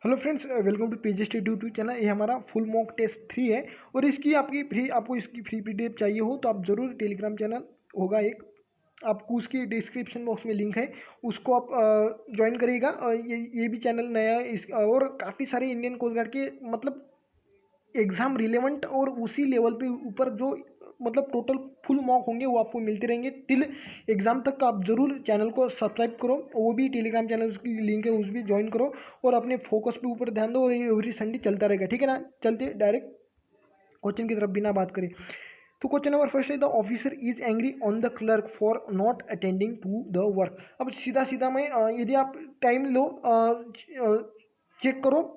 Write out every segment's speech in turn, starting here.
Hello friends, welcome to PGST YouTube channel. ये हमारा full mock test 3 है और इसकी आपको इसकी फ्री पीडीएफ चाहिए हो तो आप ज़रूर टेलीग्राम चैनल होगा एक, आपको उसकी डिस्क्रिप्शन बॉक्स में लिंक है, उसको आप ज्वाइन करिएगा। ये भी चैनल नया है इस, और काफ़ी सारे इंडियन कोस्ट गार्ड के मतलब एग्ज़ाम रिलेवेंट और उसी लेवल पे ऊपर जो मतलब टोटल फुल मॉक होंगे वो आपको मिलते रहेंगे टिल एग्ज़ाम तक। आप जरूर चैनल को सब्सक्राइब करो, वो भी टेलीग्राम चैनल उसकी लिंक है, उस भी ज्वाइन करो और अपने फोकस पे ऊपर ध्यान दो और ये एवरी संडे चलता रहेगा, ठीक है ना। चलते डायरेक्ट क्वेश्चन की तरफ बिना बात करें। तो क्वेश्चन नंबर फर्स्ट है, the officer is angry on the clerk for not attending to the work. अब सीधा सीधा मैं यदि आप टाइम लो चेक करो,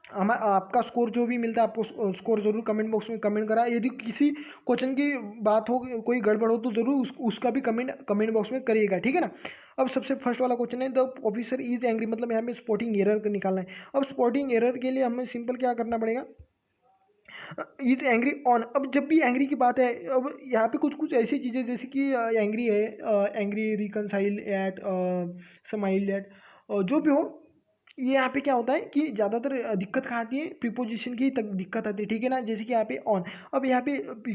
हम आपका स्कोर जो भी मिलता है आपको स्कोर जरूर कमेंट बॉक्स में कमेंट करा। यदि किसी क्वेश्चन की बात हो, कोई गड़बड़ हो तो जरूर उसका भी कमेंट बॉक्स में करिएगा, ठीक है ना। अब सबसे फर्स्ट वाला क्वेश्चन है, द ऑफिसर इज एंग्री, मतलब यहाँ पे स्पॉटिंग एरर निकालना है। अब स्पॉटिंग एरर के लिए हमें सिंपल क्या करना पड़ेगा, इज एंग्री ऑन। अब जब भी एंग्री की बात है, अब यहाँ पे कुछ कुछ ऐसी चीज़ें जैसे कि एंग्री है, angry reconcile at, smile at, जो भी हो, ये यहाँ पे क्या होता है कि ज़्यादातर दिक्कत कहाँ आती है, प्रीपोजिशन की तक दिक्कत आती है, ठीक है ना। जैसे कि यहाँ पे ऑन, अब यहाँ पे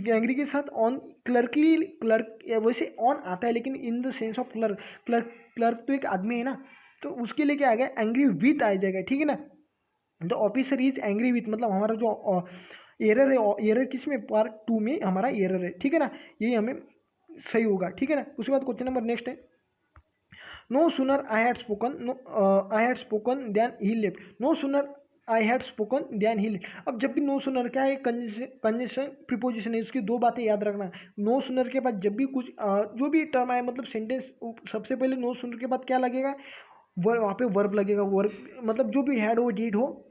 एंग्री के साथ ऑन क्लर्कली क्लर्क वैसे ऑन आता है लेकिन in the sense of clerk, clerk तो एक आदमी है ना, तो उसके लिए क्या आ गया, एंग्री विथ आ जाएगा, ठीक है ना। The officer is angry with, मतलब हमारा जो एरर है, एरर किस में, पार्ट 2 में हमारा एरर है, ठीक है ना। यही हमें सही होगा, ठीक है ना। उसके बाद क्वेश्चन नंबर नेक्स्ट है, no sooner I had spoken, I had spoken then he left, no sooner I had spoken then he left. अब जब भी नो सुनर क्या है, कंजेशन प्रीपोजिशन है, उसकी दो बातें याद रखना। नो सुनर के बाद जब भी कुछ जो भी टर्म आए, मतलब सेंटेंस, सबसे पहले नो सुनर के बाद क्या लगेगा, वहाँ पे वर्ब लगेगा। वर्ब मतलब जो भी हैड हो, डीड हो,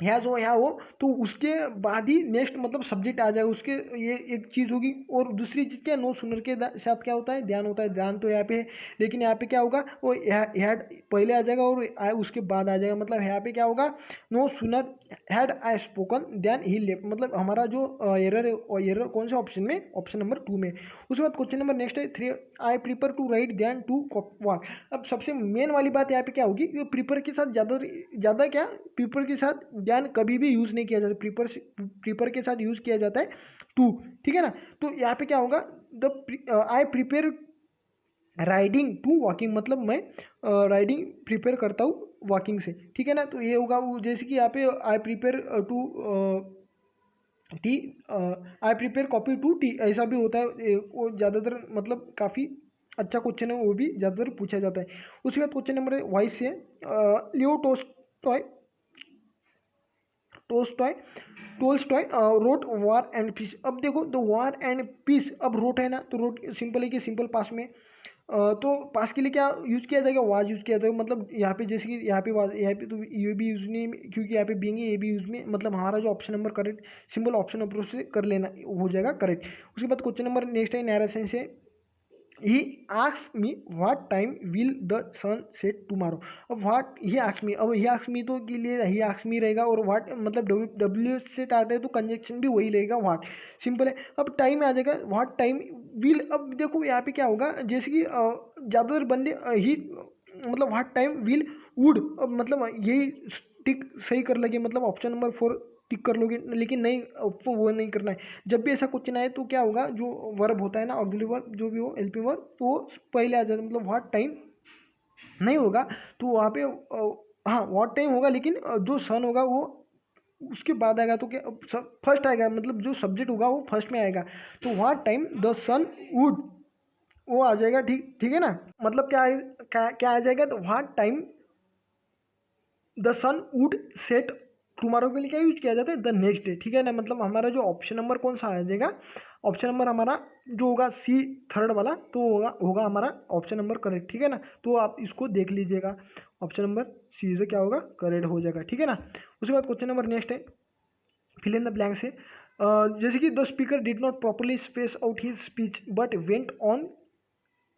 हैज़ हो, या हो, तो उसके बाद ही नेक्स्ट मतलब सब्जेक्ट आ जाएगा उसके, ये एक चीज़ होगी। और दूसरी चीज़ क्या, नो सुनर के साथ क्या होता है, ध्यान होता है। ध्यान तो यहाँ पे है लेकिन यहाँ पे क्या होगा, वो हैड पहले आ जाएगा और उसके बाद आ जाएगा। मतलब यहाँ पे क्या होगा, no sooner had I spoken then he left, मतलब हमारा जो एरर है, और एरर कौन से ऑप्शन में, ऑप्शन नंबर 2 में। उसके बाद क्वेश्चन नंबर नेक्स्ट है, 3 I prefer to write than to walk. अब सबसे मेन वाली बात यहाँ पे क्या होगी, प्रिपर के साथ ज़्यादा क्या, प्रिपर के साथ देन कभी भी यूज़ नहीं किया जाता, प्रिपर के साथ यूज़ किया जाता है टू, ठीक है ना। तो यहाँ पे क्या होगा, the I prepare riding to walking, मतलब मैं राइडिंग प्रिपेयर करता हूँ वॉकिंग से, ठीक है ना। तो ये होगा जैसे कि यहाँ पे I prepare to tea, I prepare coffee to tea, ऐसा भी होता है। वो ज़्यादातर मतलब काफ़ी अच्छा क्वेश्चन है, वो भी ज़्यादातर पूछा जाता है। उसके बाद क्वेश्चन नंबर वाइस से, Leo Tolstoy Tolstoy wrote war and peace. अब देखो, द वार एंड पीस, अब रोट है ना, तो रोट सिंपल है कि सिंपल पास में, तो पास के लिए क्या यूज़ किया जाएगा, वाज यूज़ किया जाएगा। मतलब यहाँ पे जैसे कि यहाँ पे वाज, यहाँ पे तो ये भी यूज़ नहीं, क्योंकि यहाँ पे बीइंग है, ये भी यूज़ में, मतलब हमारा जो option number correct, simple option approach से कर लेना हो जाएगा करेक्ट। उसके बाद क्वेश्चन नंबर नेक्स्ट है, नैरा सेंस है, he ask me what time will the sun set tomorrow. अब व्हाट ही आस्क मी, अब ही आस्क मी तो के लिए ही आस्क मी रहेगा, और व्हाट मतलब डब्ल्यू से स्टार्ट है तो कंजक्शन भी वही रहेगा, व्हाट, सिंपल है। अब टाइम आ जाएगा, व्हाट टाइम विल। अब देखो यहाँ पे क्या होगा, जैसे कि ज़्यादातर बंदे ही मतलब व्हाट टाइम विल वुड, अब मतलब यही टिक सही कर लगे, मतलब ऑप्शन नंबर 4 टिक कर लोगे, लेकिन नहीं, आपको वो नहीं करना है। जब भी ऐसा क्वेश्चन आए तो क्या होगा, जो वर्ब होता है ना, ऑक्सिलरी वर्ब जो भी हो, एलपी वर्ब, तो वो पहले आ जाता है। मतलब व्हाट टाइम नहीं होगा तो वहाँ पे हाँ व्हाट टाइम होगा, लेकिन जो सन होगा वो उसके बाद आएगा, तो क्या फर्स्ट आएगा, मतलब जो सब्जेक्ट होगा वो फर्स्ट में आएगा। तो what time the sun would, वो आ जाएगा, ठीक ठीक है ना। मतलब क्या आ जाएगा, तो what time the sun would set tomorrow के लिए क्या यूज किया जाता है, द नेक्स्ट डे, ठीक है ना। मतलब हमारा जो ऑप्शन नंबर कौन सा आ जाएगा, ऑप्शन नंबर हमारा जो होगा सी, थर्ड वाला, तो होगा हमारा ऑप्शन नंबर करेक्ट, ठीक है ना। तो आप इसको देख लीजिएगा, ऑप्शन नंबर सी से क्या होगा, करेक्ट हो जाएगा, ठीक है ना। उसके बाद क्वेश्चन नंबर नेक्स्ट है, फिल इन द ब्लैंक से, जैसे कि the speaker did not properly space out his speech but went on,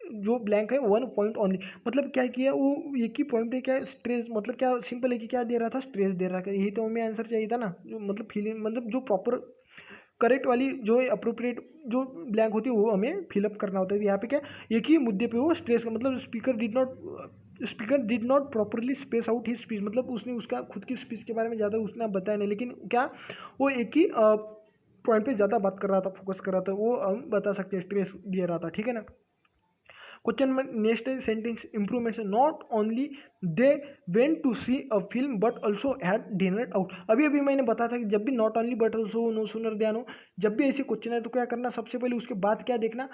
जो ब्लैंक है 1 पॉइंट ओनली, मतलब क्या किया वो एक ही पॉइंट पे, क्या स्ट्रेस, मतलब क्या सिंपल है कि क्या दे रहा था, स्ट्रेस दे रहा था। यही तो हमें आंसर चाहिए था ना, जो मतलब फीलिंग, मतलब जो प्रॉपर करेक्ट वाली जो अप्रोप्रिएट जो ब्लैंक होती है वो हमें फिलअप करना होता है। यहाँ पे क्या एक ही मुद्दे पे वो स्ट्रेस का, मतलब speaker did not speaker did not properly space out he speech, मतलब उसने उसका खुद की स्पीच के बारे में ज़्यादा उसने बताया नहीं, लेकिन क्या वो एक ही पॉइंट पे ज़्यादा बात कर रहा था, फोकस कर रहा था, वो हम बता सकते हैं, स्ट्रेस दे रहा था, ठीक है ना। क्वेश्चन नंबर नेक्स्ट है sentence improvement, not only they went to see a film but also had dinner out. अभी अभी मैंने बताया था कि जब भी not only but also, no sooner then हो, जब भी ऐसे क्वेश्चन है तो क्या करना, सबसे पहले उसके बाद क्या देखना,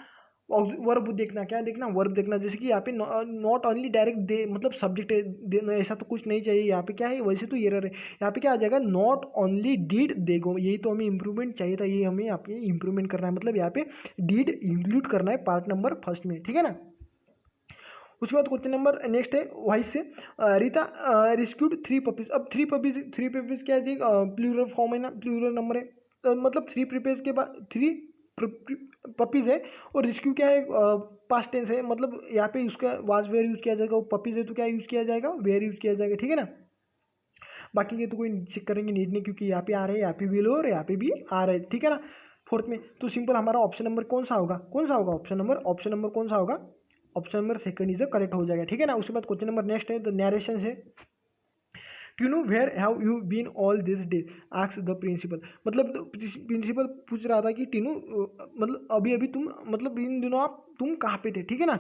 वर्ब देखना, क्या देखना, वर्ब देखना। जैसे कि यहाँ पे नॉट ओनली डायरेक्ट दे मतलब सब्जेक्ट है, ऐसा तो कुछ नहीं चाहिए यहाँ पे, क्या है वैसे तो एरर है, यहाँ पे क्या आ जाएगा, नॉट ओनली डिड दे गो, यही तो हमें इंप्रूवमेंट चाहिए था, ये हमें यहाँ पे इंप्रूवमेंट करना है, मतलब यहाँ पे डिड इंक्लूड करना है पार्ट नंबर फर्स्ट में, ठीक है ना। उसके बाद क्वेश्चन नंबर नेक्स्ट है वाइस से, रीता रिस्क्यूड 3 पपीज। अब 3 पपीज क्या है, प्लूरल फॉर्म है ना, प्लूरल नंबर है, मतलब 3 पपीज के बाद 3 पपीज है, और रिस्क्यू क्या है, पास्ट टेंस है, मतलब यहाँ पे उसका वाज वेयर यूज किया जाएगा, वो पपीज है तो क्या यूज किया जाएगा, वेयर यूज किया जाएगा, ठीक है ना। बाकी के तो कोई चेक करेंगे नीड नहीं, क्योंकि यहाँ पे आ रहे हैं, यहाँ पे भी लो और यहाँ पे भी आ रहे हैं, ठीक है ना। फोर्थ में तो सिंपल हमारा ऑप्शन नंबर कौन सा होगा, ऑप्शन नंबर कौन सा होगा, option number second is correct हो जाएगा, ठीक है ना। उसके बाद क्वेश्चन नंबर नेक्स्ट है द नरेशन है, you know where have you been all this day, ask the principal. मतलब प्रिंसिपल पूछ रहा था कि टीनू मतलब अभी अभी तुम मतलब इन दिनों आप तुम कहाँ पे थे, ठीक है ना।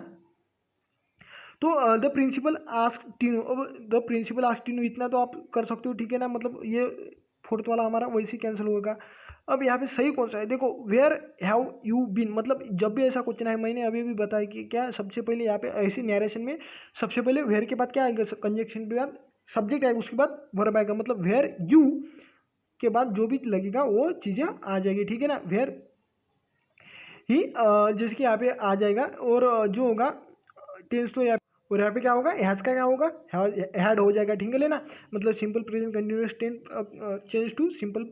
तो द प्रिंसिपल आस्क टीनू, अब द प्रिंसिपल आस्क टीनू इतना तो आप कर सकते हो, ठीक है ना, मतलब ये फोर्थ वाला हमारा वैसे ही कैंसिल होगा। अब यहाँ पे सही कौन सा है, देखो वेयर हैव यू बीन, मतलब जब भी ऐसा क्वेश्चन है, मैंने अभी भी बताया कि क्या सबसे पहले यहाँ पे ऐसी नरेशन में सबसे पहले वेयर के बाद क्या आएगा, कंजक्शन के बाद सब्जेक्ट आएगा, उसके बाद वर्ब आएगा, मतलब वेयर यू के बाद जो भी लगेगा वो चीज़ें आ जाएगी, ठीक है ना। वेयर ही जैसे कि यहाँ पे आ जाएगा, और जो होगा टेंस तो यहाँ, और यहाँ पे क्या होगा, हैज़ का क्या होगा, हैड हो जाएगा, ठीक है लेना, मतलब simple present continuous tense change to simple,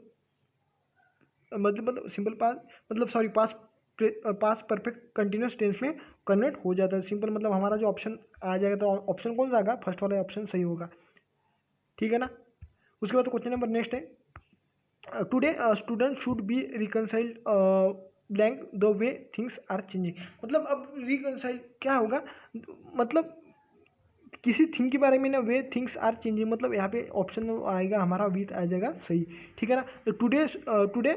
मतलब सिंपल पास, मतलब sorry past perfect continuous tense में कन्वर्ट हो जाता है। सिंपल मतलब हमारा जो ऑप्शन आ जाएगा, तो ऑप्शन कौन सा आएगा, फर्स्ट वाला ऑप्शन सही होगा, ठीक है ना। उसके बाद क्वेश्चन नंबर नेक्स्ट है today student should be reconciled blank the way things are changing. मतलब अब रिकनसाइल क्या होगा, मतलब किसी थिंग के बारे में ना, वे थिंग्स आर चेंजिंग, मतलब यहाँ पे ऑप्शन आएगा हमारा विथ आ जाएगा सही, ठीक है ना। तो today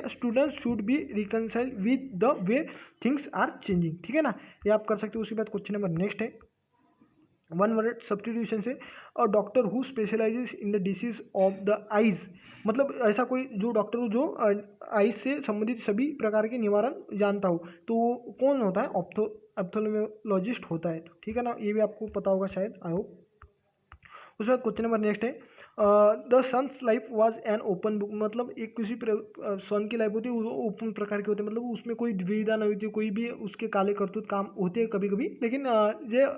student should be reconcile with the way things are changing, ठीक है ना, ये आप कर सकते हो। उसके बाद क्वेश्चन नंबर नेक्स्ट है वन वर्ड सब्सटीट्यूशन से, और doctor who specialises in the disease of the eyes, मतलब ऐसा कोई जो डॉक्टर हो जो आइज से संबंधित सभी प्रकार के निवारण जानता हो, तो वो कौन होता है, ऑप्थेल्मोलॉजिस्ट होता है, ठीक है ना, ये भी आपको पता होगा शायद, आई होप। उसके बाद क्वेश्चन नंबर नेक्स्ट है the son's life was an open book, मतलब एक किसी सन की लाइफ होती है वो ओपन प्रकार की होती है, मतलब उसमें कोई द्विधा नहीं होती, कोई भी उसके काले करतूत काम होते हैं कभी कभी, लेकिन जो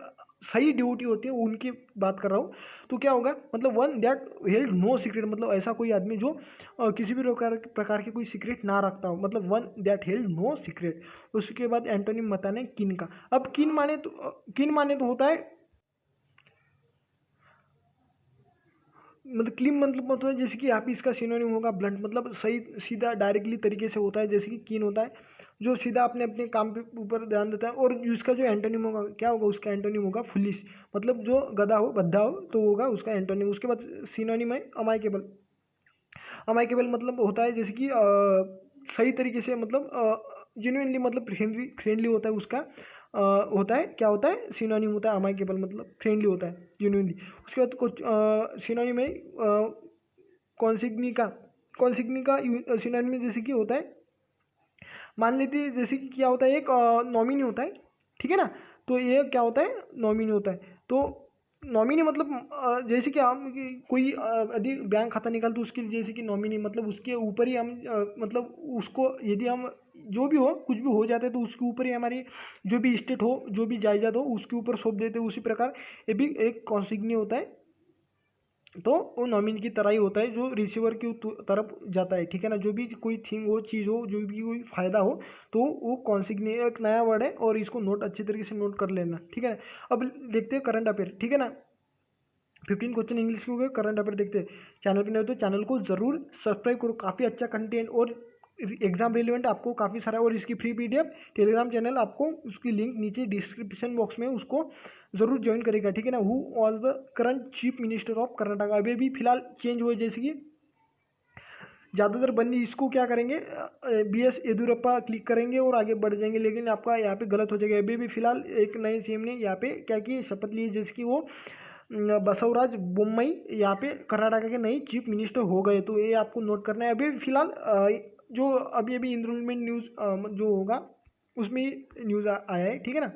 सही ड्यूटी होती है उनकी बात कर रहा हूँ। तो क्या होगा, मतलब one that held no secret, मतलब ऐसा कोई आदमी जो किसी भी प्रकार की कोई सीक्रेट ना रखता हो, मतलब one that held no secret. उसके बाद एंटोनिम बताना है किन का। अब किन माने तो होता है, मतलब क्लीन मतलब होता है, जैसे कि यहाँ पे इसका सिनोनिम होगा ब्लंट, मतलब सही सीधा डायरेक्टली तरीके से होता है, जैसे कि कीन होता है जो सीधा अपने अपने काम पे ऊपर ध्यान देता है, और उसका जो एंटोनिम होगा क्या होगा, उसका एंटोनिम होगा फुलिश, मतलब जो गधा हो बद्धा हो तो होगा उसका एंटोनिम। उसके बाद सिनोनिम है अमाइकेबल। अमाइकेबल मतलब होता है जैसे कि सही तरीके से, मतलब जेन्युइनली, मतलब फ्रेंडली होता है उसका होता है, क्या होता है, सिनोनिम होता है अमाइकेबल, मतलब फ्रेंडली होता है जेन्युइनली। उसके बाद कुछ सिनोनिम है कॉन्सिग्नी का सिनोनिम जैसे कि होता है, मान लेते हैं जैसे कि क्या होता है, एक नॉमिनी होता है, ठीक है ना, तो ये क्या होता है, नॉमिनी होता है। तो नॉमिनी मतलब जैसे कि हम कोई यदि बैंक खाता निकाल तो उसके जैसे कि नॉमिनी, मतलब उसके ऊपर ही हम मतलब उसको यदि हम जो भी हो कुछ भी हो जाता है तो उसके ऊपर ही हमारी जो भी स्टेट हो जो भी जायदाद हो उसके ऊपर सौंप देते हैं, उसी प्रकार ये भी एक कॉन्सिग्नी होता है। तो वो नॉमिनी की तरह ही होता है जो रिसीवर की तरफ जाता है, ठीक है ना, जो भी कोई थिंग हो चीज़ हो जो भी कोई फ़ायदा हो, तो वो कॉन्सिग्नी एक नया वर्ड है, और इसको नोट अच्छी तरीके से नोट कर लेना, ठीक है ना। अब देखते हैं करंट अफेयर, ठीक है ना, 15 क्वेश्चन इंग्लिश के हो गए, करंट अफेयर देखते हैं। चैनल पे नहीं हो तो चैनल को ज़रूर सब्सक्राइब करो, काफ़ी अच्छा कंटेंट और एग्जाम रिलेवेंट आपको काफ़ी सारा, और इसकी फ्री पीडीएफ टेलीग्राम चैनल आपको उसकी लिंक नीचे डिस्क्रिप्शन बॉक्स में उसको जरूर ज्वाइन करेगा, ठीक है ना। Who was the current chief minister of Karnataka, अभी भी फिलहाल चेंज हुए, जैसे कि ज़्यादातर बंदी इसको क्या करेंगे, BS येदियुरप्पा क्लिक करेंगे और आगे बढ़ जाएंगे, लेकिन आपका यहाँ पे गलत हो जाएगा। अभी भी फिलहाल एक नए सीएम ने यहाँ पे क्या की शपथ ली, जैसे कि वो बसवराज बोम्मई यहाँ पे कर्नाटक के नए चीफ मिनिस्टर हो गए, तो ये आपको नोट करना है। अभी फिलहाल जो अभी अभी इनरोलमेंट न्यूज़ जो होगा उसमें न्यूज़ आया है, ठीक है ना,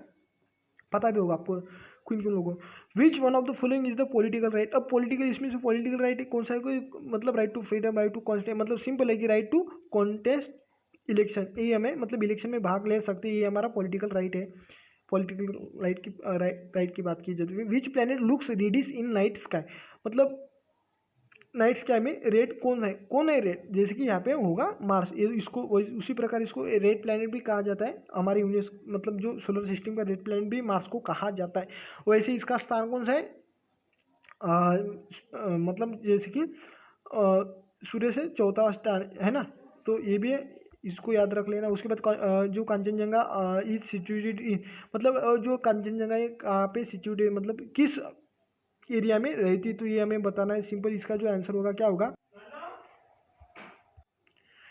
पता भी होगा आपको किन किन लोगों। Which one of the following is the political right, अब पॉलिटिकल इसमें से पॉलिटिकल राइट कौन सा है, कोई मतलब right to freedom, right to constant, मतलब सिंपल है कि राइट टू कॉन्टेस्ट इलेक्शन, ये हमें मतलब इलेक्शन में भाग ले सकते हैं, ये हमारा पॉलिटिकल राइट है। पॉलिटिकल राइट की बात की जाती है। Which planet looks reddish in night sky, मतलब नाइट स्काई में रेड कौन है रेड, जैसे कि यहाँ पे होगा मार्स, ये इसको उसी प्रकार इसको रेड प्लैनेट भी कहा जाता है, हमारे यूनिवर्स मतलब जो सोलर सिस्टम का रेड प्लैनेट भी मार्स को कहा जाता है। वैसे इसका स्थान कौन सा है, मतलब जैसे कि सूर्य से चौथा स्टार है ना, तो ये भी है, इसको याद रख लेना। उसके बाद जो कांचनजंगा इज सिचुएटेड इन, मतलब जो कांचनजंगा है कहाँ पे सिचुएटेड, मतलब किस एरिया में रहती, तो ये हमें बताना है। सिंपल इसका जो आंसर होगा क्या होगा,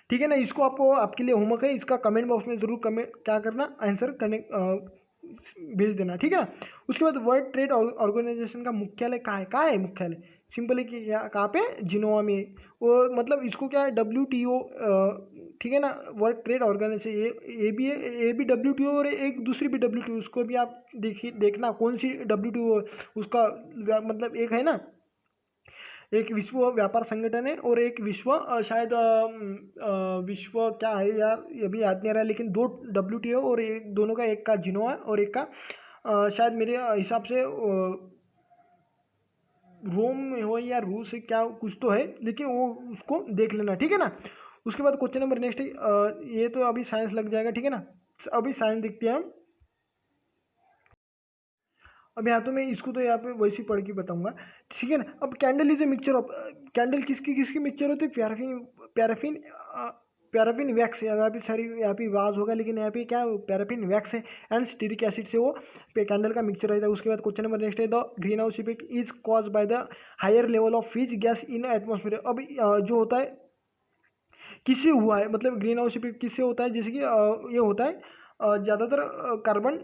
ठीक है ना। इसको आपको आपके लिए होमवर्क है, इसका कमेंट बॉक्स में जरूर कमेंट क्या करना, आंसर करने भेज देना, ठीक है ना। उसके बाद वर्ल्ड ट्रेड ऑर्गेनाइजेशन का मुख्यालय कहाँ है मुख्यालय, सिंपल है कि कहाँ पे, जिनोवा में, और मतलब इसको क्या है WTO, ठीक है ना, वर्ल्ड ट्रेड ऑर्गेनाइजेशन, ये भी है, ये भी WTO और एक दूसरी भी WTO, उसको भी आप देखना कौन सी WTO उसका मतलब एक है ना, एक विश्व व्यापार संगठन है और एक विश्व शायद विश्व क्या है यार, ये भी याद नहीं आ रहा है, लेकिन दो WTO और एक दोनों का, एक का जिनोवा और एक का शायद मेरे हिसाब से रोम में हो या रूस है, क्या कुछ तो है, लेकिन वो उसको देख लेना, ठीक है ना। उसके बाद क्वेश्चन नंबर नेक्स्ट है, ये तो अभी साइंस लग जाएगा, ठीक है ना, अभी साइंस देखते हैं हम। अब यहाँ तो मैं इसको तो यहाँ पे वैसे ही पढ़ के बताऊंगा, ठीक है ना। अब candle is a mixture of, candle किसकी किसकी मिक्सचर होती है, पैराफिन पैराफिन पैराफिन वैक्स है, यहाँ पे सारी यहाँ पे वाज होगा, लेकिन यहाँ पे क्या पैराफिन वैक्स है एंड स्टीरिक एसिड से वो कैंडल का मिक्सचर रहता है। उसके बाद क्वेश्चन नंबर नेक्स्ट है, the greenhouse effect is cause by the higher level of which gas in atmosphere, अब जो होता है किससे हुआ है, मतलब ग्रीन हाउस इफेक्ट किससे होता है, जैसे कि ये होता है ज़्यादातर कार्बन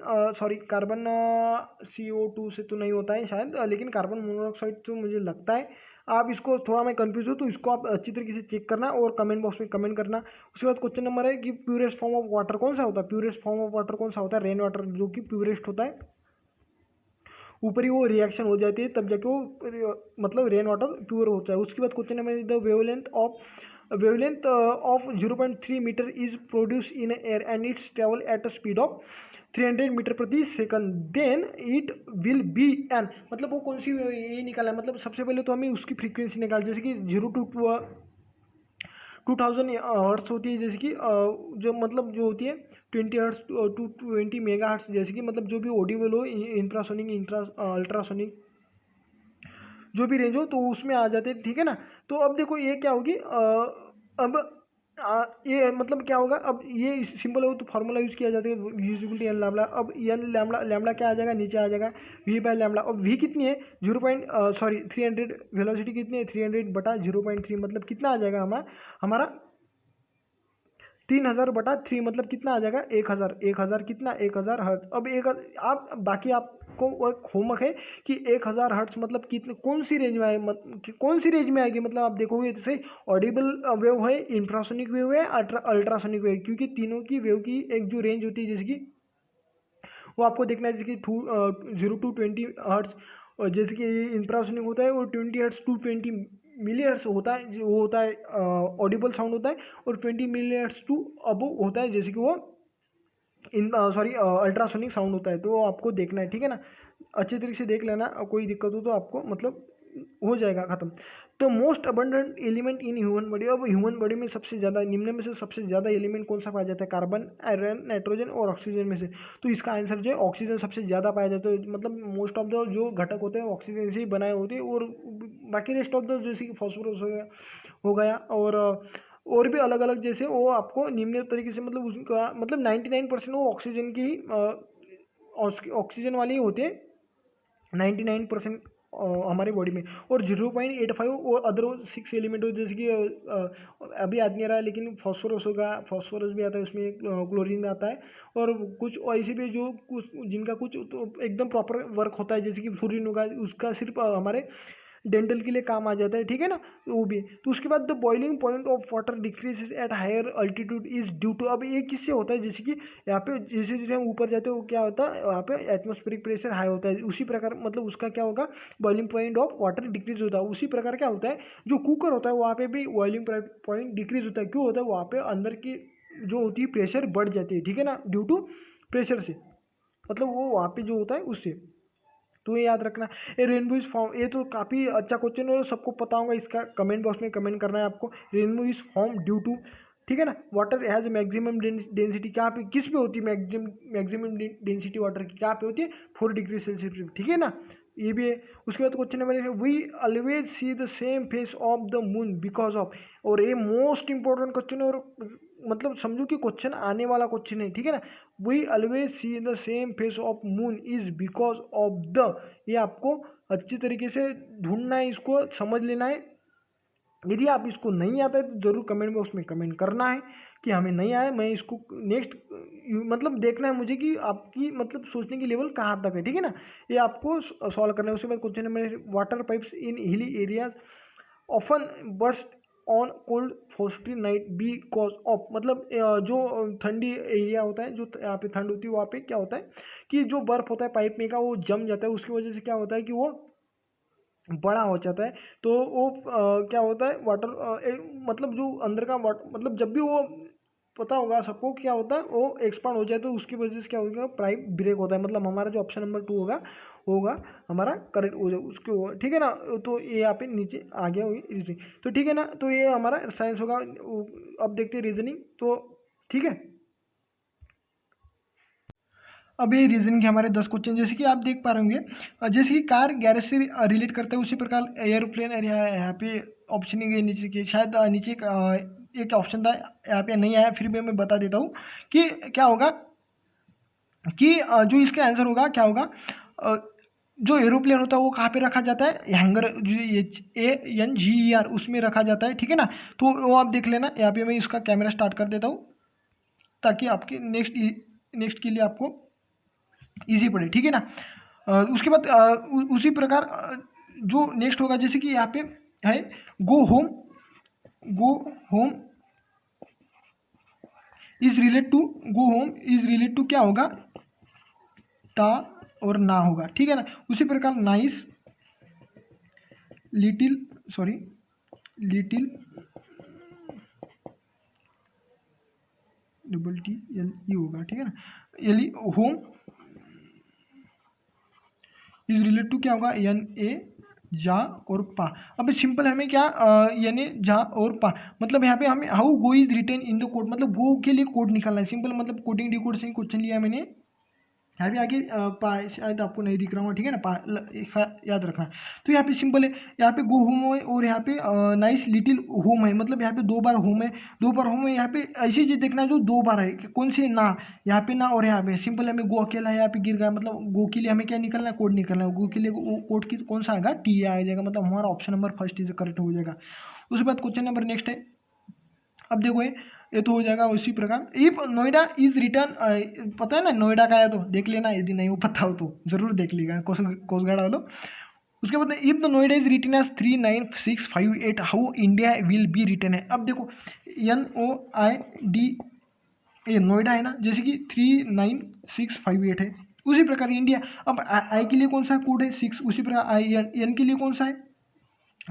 CO2 से तो नहीं होता है शायद, लेकिन कार्बन मोनोऑक्साइड तो मुझे लगता है। आप इसको थोड़ा मैं कंफ्यूज हूँ, तो इसको आप अच्छी तरीके से चेक करना और कमेंट बॉक्स में कमेंट करना। उसके बाद क्वेश्चन नंबर है कि प्यूरेस्ट फॉर्म ऑफ वाटर कौन सा होता है, प्यूरेस्ट फॉर्म ऑफ वाटर कौन सा होता है, रेन वाटर, जो कि प्यूरेस्ट होता है, ऊपर ही वो रिएक्शन हो जाती है तब जाके वो मतलब रेन वाटर प्योर होता है। उसके बाद question number the wavelength of 0.3 metre is produce in air and its travel at a speed of 300 metre प्रति second, then it will be an, मतलब वो कौन सी ये निकाला है, मतलब सबसे पहले तो हमें उसकी फ्रीक्वेंसी निकाल, जैसे कि 2000 हर्ट्स होती है, जैसे कि जो मतलब जो होती है 20 हर्ट्स टू 20 मेगा हर्ट्स, जैसे कि मतलब जो भी ऑडिबल हो, इंफ्रासोनिक अल्ट्रासोनिक जो भी रेंज हो तो उसमें आ जाते हैं, ठीक है ना। तो अब देखो ये क्या होगी, अब ये मतलब क्या होगा, अब ये सिंपल हो तो फार्मूला यूज़ किया जाता है यूजिबिलिटी एन लैम्बडा, अब एन लैम्बडा क्या आ जाएगा, नीचे आ जाएगा V/λ। अब V कितनी है 300, वेलोसिटी कितनी है 300/0.3, मतलब कितना आ जाएगा हमारा 3000/3, मतलब कितना आ जाएगा 1000 कितना 1000 हर्ट्ज। अब आप बाकी आपको एक होमवर्क है कि 1000 हर्ट्ज मतलब कितने कौन सी रेंज में आए, कौन सी रेंज में आएगी, मतलब आप देखोगे जैसे ऑडिबल वेव है, इंफ्रासोनिक वेव है, अल्ट्रासोनिक वेव, क्योंकि तीनों की वेव की एक जो रेंज होती है, जैसे कि वो आपको देखना है, जैसे कि 0 to 20 हर्ट्ज, और जैसे कि इंफ्रासोनिक होता है वो 20 हर्ट्ज टू 20 मिली हर्ट्ज होता है, वो होता है ऑडिबल साउंड होता है, और 20 मिली हर्ट्ज टू अब होता है, जैसे कि वो अल्ट्रासोनिक साउंड होता है। तो आपको देखना है, ठीक है ना, अच्छे तरीके से देख लेना, कोई दिक्कत हो तो आपको मतलब हो जाएगा ख़त्म। तो most abundant element in human body, अब ह्यूमन बॉडी में सबसे ज़्यादा निम्न में से सबसे ज़्यादा एलिमेंट कौन सा पाया जाता है, कार्बन, आयरन, नाइट्रोजन और ऑक्सीजन में से, तो इसका आंसर जो है ऑक्सीजन सबसे ज़्यादा पाया जाता है, मतलब मोस्ट ऑफ द जो घटक होते हैं ऑक्सीजन से ही बनाए होते हैं, और बाकी रेस्ट ऑफ द जैसे कि फॉस्फोरस हो गया और और भी अलग अलग, जैसे वो आपको निम्न तरीके से मतलब उसका मतलब 99% वो ऑक्सीजन की ऑक्सीजन वाले ही होते हैं 99% हमारे बॉडी में, और 0.85 और अदर 6 एलिमेंट हो, जैसे कि अभी याद नहीं आ रहा है लेकिन फॉस्फोरस होगा, फॉस्फोरस भी आता है उसमें, क्लोरीन भी आता है, और कुछ ऐसे भी जो कुछ जिनका कुछ तो एकदम प्रॉपर वर्क होता है, जैसे कि फ्लोरीन होगा, उसका सिर्फ हमारे डेंटल के लिए काम आ जाता है, ठीक है ना, तो वो भी। तो उसके बाद the boiling point of water decrease at higher altitude is due to, अब ये किससे होता है, जैसे कि यहाँ पे जैसे जैसे हम ऊपर जाते हैं वो क्या होता है, वहाँ पे एटमॉस्फेरिक प्रेशर हाई होता है, उसी प्रकार मतलब उसका क्या होगा, boiling point of water decrease होता है। उसी प्रकार क्या होता है, जो कुकर होता है वहाँ पे भी बॉइलिंग पॉइंट डिक्रीज होता है। क्यों होता है, वहाँ पे अंदर की जो होती है प्रेशर बढ़ जाती है, ठीक है ना, ड्यू टू प्रेशर से, मतलब वो वहाँ पे जो होता है उससे। तो ये याद रखना। ये रेनबो इज फॉर्म, ये तो काफ़ी अच्छा क्वेश्चन है, सबको पता होगा, इसका कमेंट बॉक्स में कमेंट करना है आपको। Rainbow is form due to, ठीक है ना, वाटर हैज़ मैक्सिमम डेंसिटी, क्या पे किस पे होती है मैक्सिमम डेंसिटी वाटर की, क्या पे होती है, 4 डिग्री सेल्सियस, ठीक है ना, ये भी है। उसके बाद question number we always see the same face of the moon because of, और ये मोस्ट इंपॉर्टेंट क्वेश्चन है, और मतलब समझो कि क्वेश्चन आने वाला क्वेश्चन है, ठीक है ना। We always see the same face of moon is because of the, ये आपको अच्छी तरीके से ढूंढना है, इसको समझ लेना है। यदि आप इसको नहीं आता है तो ज़रूर कमेंट बॉक्स में कमेंट करना है कि हमें नहीं आया, मैं इसको नेक्स्ट मतलब देखना है मुझे कि आपकी मतलब सोचने की लेवल कहाँ तक है, ठीक है ना, ये आपको सॉल्व करना है। उसके बाद question number, water pipes in hilly areas often burst on cold Frosty night because of, मतलब जो ठंडी एरिया होता है, जो यहाँ पे ठंड होती है, वहाँ पे क्या होता है कि जो बर्फ़ होता है पाइप में का वो जम जाता है, उसकी वजह से क्या होता है कि वो बड़ा हो जाता है। तो वो क्या होता है वाटर मतलब जो अंदर का वाटर, मतलब जब भी वो, पता होगा सबको क्या होता है, वो एक्सपांड हो जाए तो उसकी वजह से क्या होगा, पाइप ब्रेक होता है, मतलब हमारा जो ऑप्शन नंबर 2 होगा होगा हमारा करेक्ट हो जाए उसके, ठीक है ना। तो ये यहाँ पे नीचे आ गया हुई रीजनिंग, तो ठीक है ना, तो ये हमारा साइंस होगा। अब देखते हैं रीजनिंग, तो ठीक है। अब ये रीजन के हमारे 10 क्वेश्चन, जैसे कि आप देख पा रहे होंगे, जैसे कि कार गैरेज से रिलेट करता है, उसी प्रकार एयरप्लेन यहाँ पे ऑप्शन नहीं गए नीचे के, शायद नीचे एक ऑप्शन था, यहाँ पे नहीं आया, फिर भी मैं बता देता हूँ कि क्या होगा कि जो इसका आंसर होगा क्या होगा, जो एरोप्लेन होता है वो कहाँ पे रखा जाता है, हैंगर, HANGER उसमें रखा जाता है, ठीक है ना। तो वो आप देख लेना, यहाँ पे मैं इसका कैमरा स्टार्ट कर देता हूँ ताकि आपके नेक्स्ट के लिए आपको इजी पड़े, ठीक है ना। उसके बाद उसी प्रकार जो नेक्स्ट होगा, जैसे कि यहाँ पे है go home, go home is relate to, go home is relate to क्या होगा, टा और ना होगा, ठीक है ना। उसी प्रकार nice, little, sorry little, DTLE होगा, ठीक है ना, L home is relate to क्या होगा, NA जा और पा। अब सिंपल हमें क्या यानी जा और पा, मतलब यहाँ पे हमें how go is written in the code, मतलब गो के लिए कोड निकालना है, सिंपल मतलब कोडिंग डिकोड से क्वेश्चन लिया मैंने। यहाँ भी आगे पा शायद आपको नहीं दिख रहा होगा, ठीक है ना, पा याद रखना। तो यहाँ पे सिंपल है, यहाँ पे गो होम है और यहाँ पे नाइस लिटिल होम है, मतलब यहाँ पे 2 बार होम है, 2 बार होम है, यहाँ पे ऐसी चीज़ देखना जो 2 बार है, कौन सी ना, यहाँ पे ना और यहाँ पे सिंपल हमें गो अकेला है, यहाँ पे गिर गया, मतलब गो के लिए हमें क्या निकलना है, कोड निकलना है, गो के लिए कोड की कौन सा आएगा, टी आ जाएगा, मतलब हमारा option number first is correct हो जाएगा। उसके बाद क्वेश्चन नंबर नेक्स्ट है, अब देखो ये तो हो जाएगा उसी प्रकार। इफ नोएडा इज रिटर्न, पता है ना नोएडा का है, तो देख लेना, यदि नहीं वो पता हो तो जरूर देख लीजिएगा, कोस्ट गार्ड वालों। उसके बाद if the Noida is return as 39658, how India will be return है। अब देखो NOID, ये नोएडा है ना, जैसे कि 39658 है, उसी प्रकार इंडिया। अब आई के लिए कौन सा कोड है 6, उसी प्रकार एन के लिए कौन सा है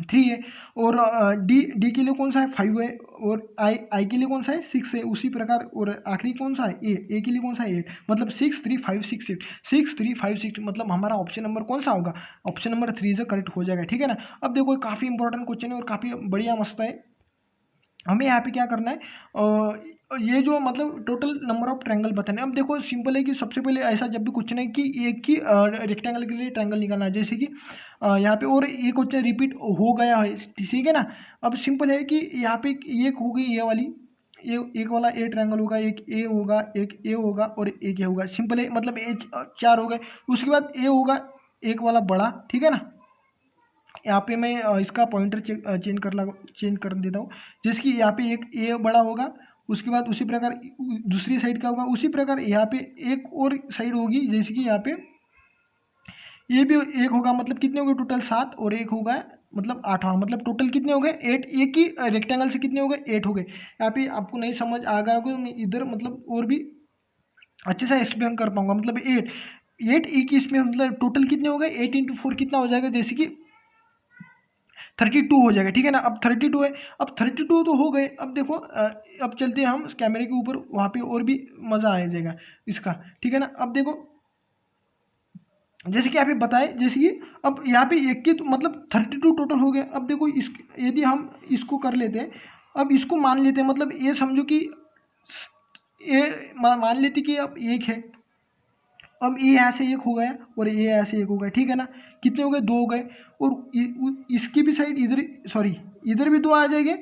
3 है, और डी के लिए कौन सा है 5 है, और आई के लिए कौन सा है 6 है, उसी प्रकार, और आखिरी कौन सा है ए के लिए कौन सा है 8, मतलब 6 3 5 6 8, 6 3 5 6, मतलब हमारा ऑप्शन नंबर कौन सा होगा, ऑप्शन नंबर 3 से करेक्ट हो जाएगा, ठीक है ना। अब देखो काफ़ी इंपॉर्टेंट क्वेश्चन है और काफ़ी बढ़िया मस्त है। हमें यहाँ पे क्या करना है, ये जो मतलब टोटल नंबर ऑफ ट्रायंगल बताने। अब देखो सिंपल है कि सबसे पहले ऐसा जब भी क्वेश्चन है कि एक ही रेक्टेंगल के लिए ट्रायंगल निकालना है, जैसे कि यहाँ पे और ये क्वेश्चन रिपीट हो गया है, ठीक है ना। अब सिंपल है कि यहाँ पे एक हो गई ये वाली, ये एक वाला ए ट्रायंगल होगा, एक ए होगा, एक ए होगा और एक ए होगा। सिंपल है, मतलब ए चार हो गए। उसके बाद ए होगा एक वाला बड़ा, ठीक है ना। यहाँ पे मैं इसका पॉइंटर चेंज कर देता हूँ। जैसे कि यहाँ पे एक ए बड़ा होगा, उसके बाद उसी प्रकार दूसरी साइड का होगा, उसी प्रकार यहाँ पे एक और साइड होगी, जैसे कि यहाँ पे ये भी एक होगा। मतलब कितने हो गए टोटल 7 और एक होगा मतलब 8, मतलब टोटल कितने हो गए 8। एक ही रेक्टेंगल से कितने हो गए 8 हो गए। यहाँ पे आपको नहीं समझ आ गया होगा, मैं इधर मतलब और भी अच्छे से एक्सप्लेन कर पाऊंगा। मतलब 8 एक इसमें मतलब टोटल कितने हो गए 8 × 4 कितना हो जाएगा, जैसे कि 32 हो जाएगा, ठीक है ना। अब 32 है, अब 32 तो हो गए। अब देखो अब चलते हैं हम कैमरे के ऊपर, वहाँ पे और भी मज़ा आ जाएगा इसका, ठीक है ना। अब देखो जैसे कि आप बताए, जैसे कि अब यहाँ पे एक की तो मतलब 32 टोटल हो गए। अब देखो इस यदि हम इसको कर लेते हैं, अब इसको मान लेते हैं, मतलब ये समझो कि ये मान लेते कि अब एक है। अब ये यहाँ से एक हो गया और ये यहाँ से एक हो गया, ठीक है ना। कितने हो गए 2 हो गए। और इसकी भी साइड इधर, सॉरी इधर भी 2 आ जाएंगे,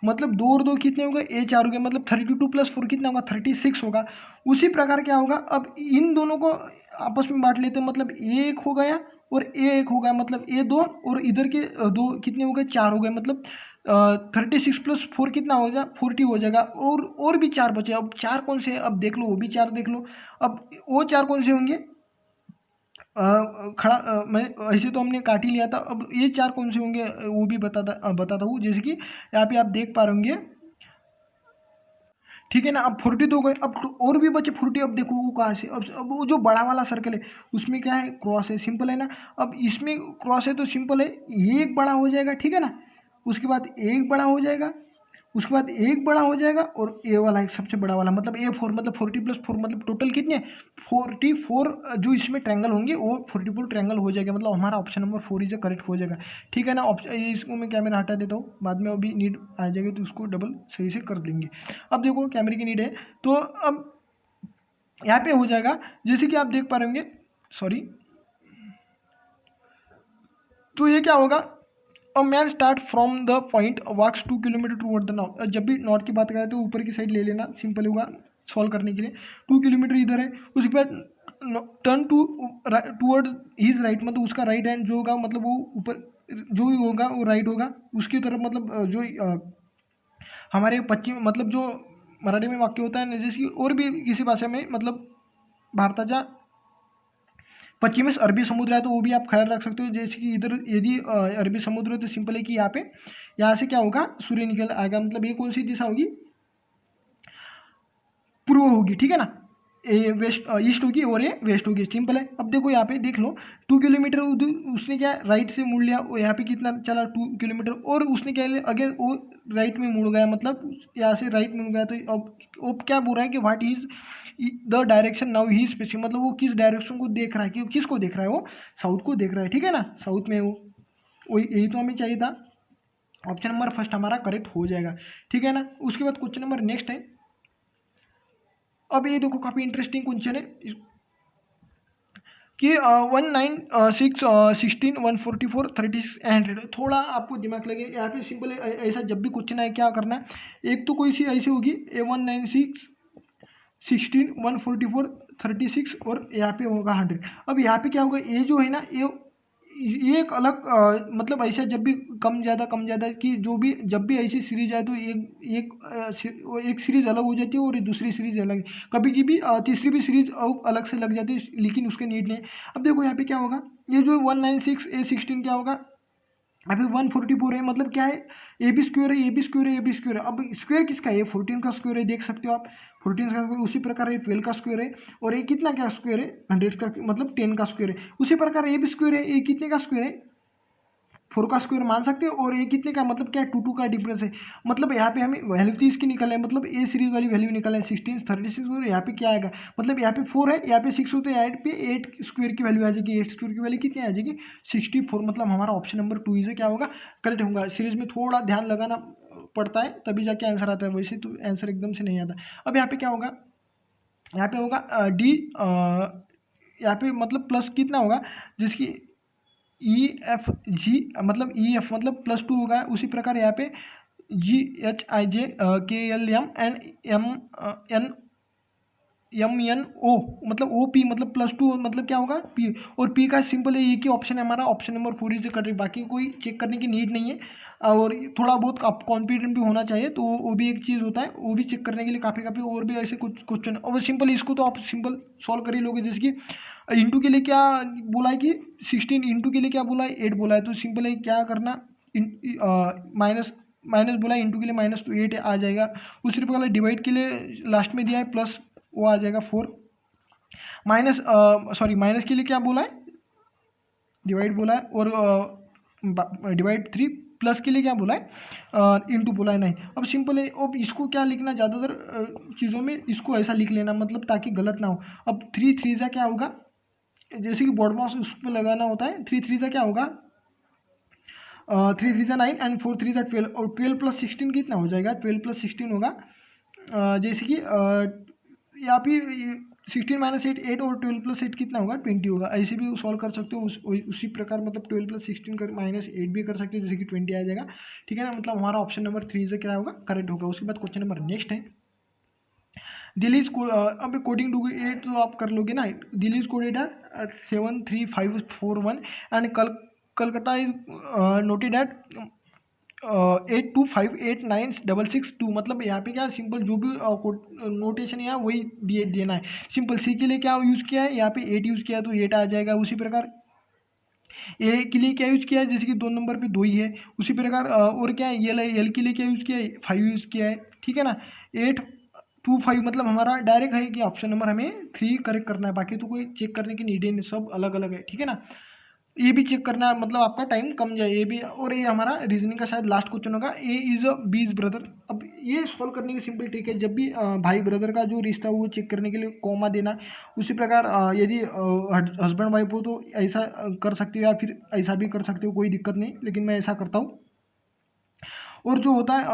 मतलब 2 और 2 कितने हो गए ए 4 हो गए। मतलब 32 + 4 कितना होगा 36 होगा। उसी प्रकार क्या होगा, अब इन दोनों को आपस में बांट लेते हैं, मतलब ए एक हो गया और ए एक हो गया, मतलब ए 2 और इधर के 2 कितने हो गए 4 हो गए। मतलब 36 + 4 कितना हो जाएगा 40 हो जाएगा। और भी 4 बचे। अब 4 कौन से हैं, अब देख लो, वो भी 4 देख लो। अब वो 4 कौन से होंगे, खड़ा मैं ऐसे तो हमने काट ही लिया था। अब ये 4 कौन से होंगे वो भी बताता हूँ। जैसे कि यहाँ पे आप देख पा रहे होंगे, ठीक है ना। अब 40 तो हो गए, अब तो और भी बचे 40। अब देखो वो कहाँ से, अब वो जो बड़ा वाला सर्कल है उसमें क्या है क्रॉस है, सिंपल है ना। अब इसमें क्रॉस है तो सिंपल है, ये एक बड़ा हो जाएगा, ठीक है ना। उसके बाद एक बड़ा हो जाएगा, उसके बाद एक बड़ा हो जाएगा और ए वाला एक सबसे बड़ा वाला, मतलब A4, मतलब 40 + 4 मतलब टोटल कितने 44 जो इसमें ट्रायंगल होंगे वो 44 ट्रायंगल हो जाएगा। मतलब हमारा ऑप्शन नंबर 4 इज करेक्ट हो जाएगा, ठीक है ना। इसको मैं कैमरा हटा देता हूँ, बाद में अभी नीड आ जाएगी तो उसको डबल सही से कर देंगे। अब देखो कैमरे की नीड है तो अब यहाँ पे हो जाएगा, जैसे कि आप देख पा रहे होंगे, सॉरी। तो ये क्या होगा, a man start from the point walks 2 kilometre toward the north. जब भी नॉर्थ की बात करें तो ऊपर की साइड ले लेना, सिंपल होगा सॉल्व करने के लिए। 2 किलोमीटर इधर है, उसके बाद टर्न टूवर्ड हिज राइट, मतलब उसका राइट हैंड जो होगा, मतलब वो ऊपर जो भी होगा वो राइट होगा उसकी तरफ। मतलब जो हमारे पश्चिम, मतलब जो मराठी में वाक्य होता है, जैसे कि और भी किसी भाषा में, मतलब भारताच्या पश्चिम में अरबी समुद्र है तो वो भी आप ख्याल रख सकते हो। जैसे कि इधर यदि अरबी समुद्र है तो सिंपल है कि यहाँ पे यहाँ से क्या होगा सूर्य निकल आएगा, मतलब ये कौन सी दिशा होगी, पूर्व होगी, ठीक है ना। ये वेस्ट ईस्ट होगी और ये वेस्ट होगी, सिंपल है। अब देखो यहाँ पे देख लो 2 किलोमीटर उसने क्या राइट से मुड़ लिया, यहाँ पे कितना चला 2 किलोमीटर, और उसने क्या लिया अगेन वो राइट में मुड़ गया, मतलब यहाँ से राइट में मुड़ गया। तो अब क्या बोल रहा है कि what is the direction now he spacing, मतलब वो किस डायरेक्शन को देख रहा है, कि किसको देख रहा है, वो साउथ को देख रहा है, ठीक है ना। साउथ में वो वही, यही तो हमें चाहिए था। ऑप्शन नंबर फर्स्ट हमारा करेक्ट हो जाएगा, ठीक है ना। उसके बाद क्वेश्चन नंबर नेक्स्ट है। अब ये देखो काफ़ी इंटरेस्टिंग क्वेश्चन है कि 196 16 144 3600। थोड़ा आपको दिमाग लगे यहाँ पे, सिंपल है। ऐसा जब भी क्वेश्चन है क्या करना है, एक तो कोई सी ऐसी होगी A196 16 144 36 और यहाँ पे होगा 100। अब यहाँ पे क्या होगा, ये जो है ना ये एक अलग मतलब ऐसा जब भी कम ज़्यादा कि जो भी जब भी ऐसी सीरीज आए तो एक सीरीज़ अलग हो जाती है और दूसरी सीरीज़ अलग। कभी की भी तीसरी भी सीरीज अलग से लग जाती है, लेकिन उसके नीड नहीं। अब देखो यहाँ पे क्या होगा, ये जो 196 A16 क्या होगा, अभी 144 है, मतलब क्या है ए बी स्क्वेयर है, ए बी स्क्वेयर है, ए बी स्क्वेयर है। अब स्क्वेयर किसका है, 14 का स्क्वेयर है, देख सकते हो आप 14 का स्क्वेयर। उसी प्रकार ये 12 का स्क्वेयर है, और ये कितना क्या स्क्वेयर है 100 का, मतलब 10 का स्क्वेयर है। उसी प्रकार ये भी स्क्वेयर है, ये कितने का स्क्वेयर है 4 का स्क्वायर मान सकते हो। और ये कितने का, मतलब क्या 2 का डिफरेंस है। मतलब यहाँ पे हमें वैल्यू तो इसकी निकल है, मतलब ए सीरीज वाली वैल्यू निकल है 16 36, और यहाँ पे क्या आएगा, मतलब यहाँ पे 4 है, यहाँ पे 6 होता है, यहाँ पे 8 स्क्वायर की वैल्यू आ जाएगी। 8 स्क्वायर की वैल्यू कितनी आ जाएगी 64। मतलब हमारा ऑप्शन नंबर 2 इज क्या होगा करेक्ट होगा। सीरीज में थोड़ा ध्यान लगाना पड़ता है तभी जाके आंसर आता है, वैसे तो आंसर एकदम से नहीं आता। अब यहाँ पे क्या होगा, यहाँ पे होगा डी, यहाँ पे मतलब प्लस कितना होगा, जिसकी ई एफ जी मतलब ई एफ मतलब +2 होगा। उसी प्रकार यहाँ पे GHIJ KL M and MNO मतलब OP मतलब +2 मतलब क्या होगा P, और P का सिंपल है, एक ही ऑप्शन है हमारा, ऑप्शन नंबर 4 इज करेक्ट, बाकी कोई चेक करने की नीड नहीं है। और थोड़ा बहुत आप कॉन्फिडेंट भी होना चाहिए, तो वो भी एक चीज़ होता है, वो भी चेक करने के लिए काफ़ी काफ़ी और भी ऐसे कुछ क्वेश्चन, और सिंपल इसको तो आप सिंपल सॉल्व कर ही लोगे। जैसे कि इंटू के लिए क्या बोला है कि 16, इंटू के लिए क्या बोला है 8 बोला है, तो सिंपल है क्या करना, माइनस माइनस बोला है, इंटू के लिए माइनस तो 8 आ जाएगा। उसी प्रकार डिवाइड के लिए लास्ट में दिया है प्लस, वो आ जाएगा 4, माइनस सॉरी माइनस के लिए क्या बोला है, डिवाइड बोला है, और डिवाइड 3, प्लस के लिए क्या बोला है इंटू बोला है नहीं। अब सिंपल है, अब इसको क्या लिखना, ज़्यादातर चीज़ों में इसको ऐसा लिख लेना, मतलब ताकि गलत ना हो। अब 3 3 जा क्या होगा, जैसे कि बोर्ड मास उसमें लगाना होता है, 3 3 जा क्या होगा 3 3 जा 9 एंड 4 3 जा 12, और 12 + 16 कितना हो जाएगा, 12 + 16 होगा जैसे कि यहाँ पे 16 - 8 8 और 12 + 8 कितना होगा 20 होगा। ऐसे भी सॉल्व कर सकते हो उसी प्रकार, मतलब 12 + 16 कर -8 भी कर सकते हो, जैसे कि 20 आ जाएगा, ठीक है ना। मतलब हमारा ऑप्शन नंबर 3 से क्या होगा करेक्ट होगा। उसके बाद क्वेश्चन नंबर नेक्स्ट है, दिल्ली अब कोडिंग डू एट तो आप कर लोगे ना, Delhi is coded at 73541 and Calcutta is noted at 82589662, मतलब यहाँ पे क्या सिंपल जो भी नोटेशन है वही देना है। सिंपल सी के लिए क्या यूज़ किया है, यहाँ पे 8 यूज़ किया है तो 8 आ जाएगा। उसी प्रकार ए के लिए क्या यूज़ किया है, जैसे कि 2 नंबर पे 2 ही है। उसी प्रकार और क्या है, एल के लिए क्या यूज़ किया है, 5 यूज़ किया है, ठीक है ना। 825 मतलब हमारा डायरेक्ट है कि ऑप्शन नंबर हमें 3 करेक्ट करना है, बाकी तो कोई चेक करने की नीड नहीं, सब अलग अलग है, ठीक है ना। ये भी चेक करना है, मतलब आपका टाइम कम जाए ये भी। और ये हमारा रीजनिंग का शायद लास्ट क्वेश्चन होगा, A is a B is brother. अब ये सॉल्व करने की सिंपल ट्रिक है, जब भी भाई ब्रदर का जो रिश्ता है वो चेक करने के लिए कॉमा देना। उसी प्रकार यदि हस्बैंड वाइफ हो तो ऐसा कर सकते हो, या फिर ऐसा भी कर सकते हो, कोई दिक्कत नहीं, लेकिन मैं ऐसा करता हूँ। और जो होता है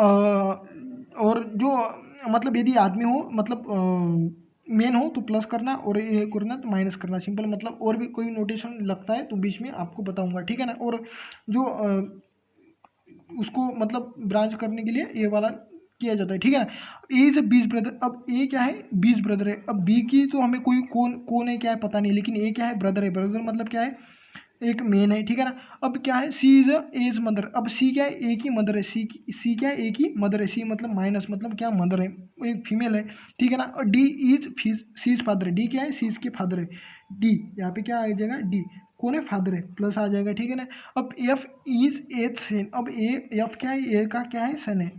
और जो मतलब यदि आदमी हो, मतलब मेन हो तो प्लस करना, और ये करना तो माइनस करना, सिंपल। मतलब और भी कोई नोटेशन लगता है तो बीच में आपको बताऊंगा, ठीक है ना। और जो उसको मतलब ब्रांच करने के लिए ये वाला किया जाता है, ठीक है ना। ए इज अ बीज ब्रदर, अब ए क्या है बीज ब्रदर है। अब बी की तो हमें कोई कौन कौन है क्या है पता नहीं, लेकिन ए क्या है ब्रदर है, ब्रदर मतलब क्या है एक मेन है, ठीक है ना। अब क्या है सी इज एज मदर, अब सी क्या है ए की मदर है, सी क्या है ए की मदर है, सी मतलब माइनस मतलब क्या मदर है, वो एक फीमेल है, ठीक है ना। और D is C is father है, डी क्या है सी इज के फादर है, डी यहाँ पे क्या आ जाएगा डी कौन है फादर है, प्लस आ जाएगा, ठीक है ना। अब एफ इज एज सन, अब ए एफ क्या है ए का क्या है सन है,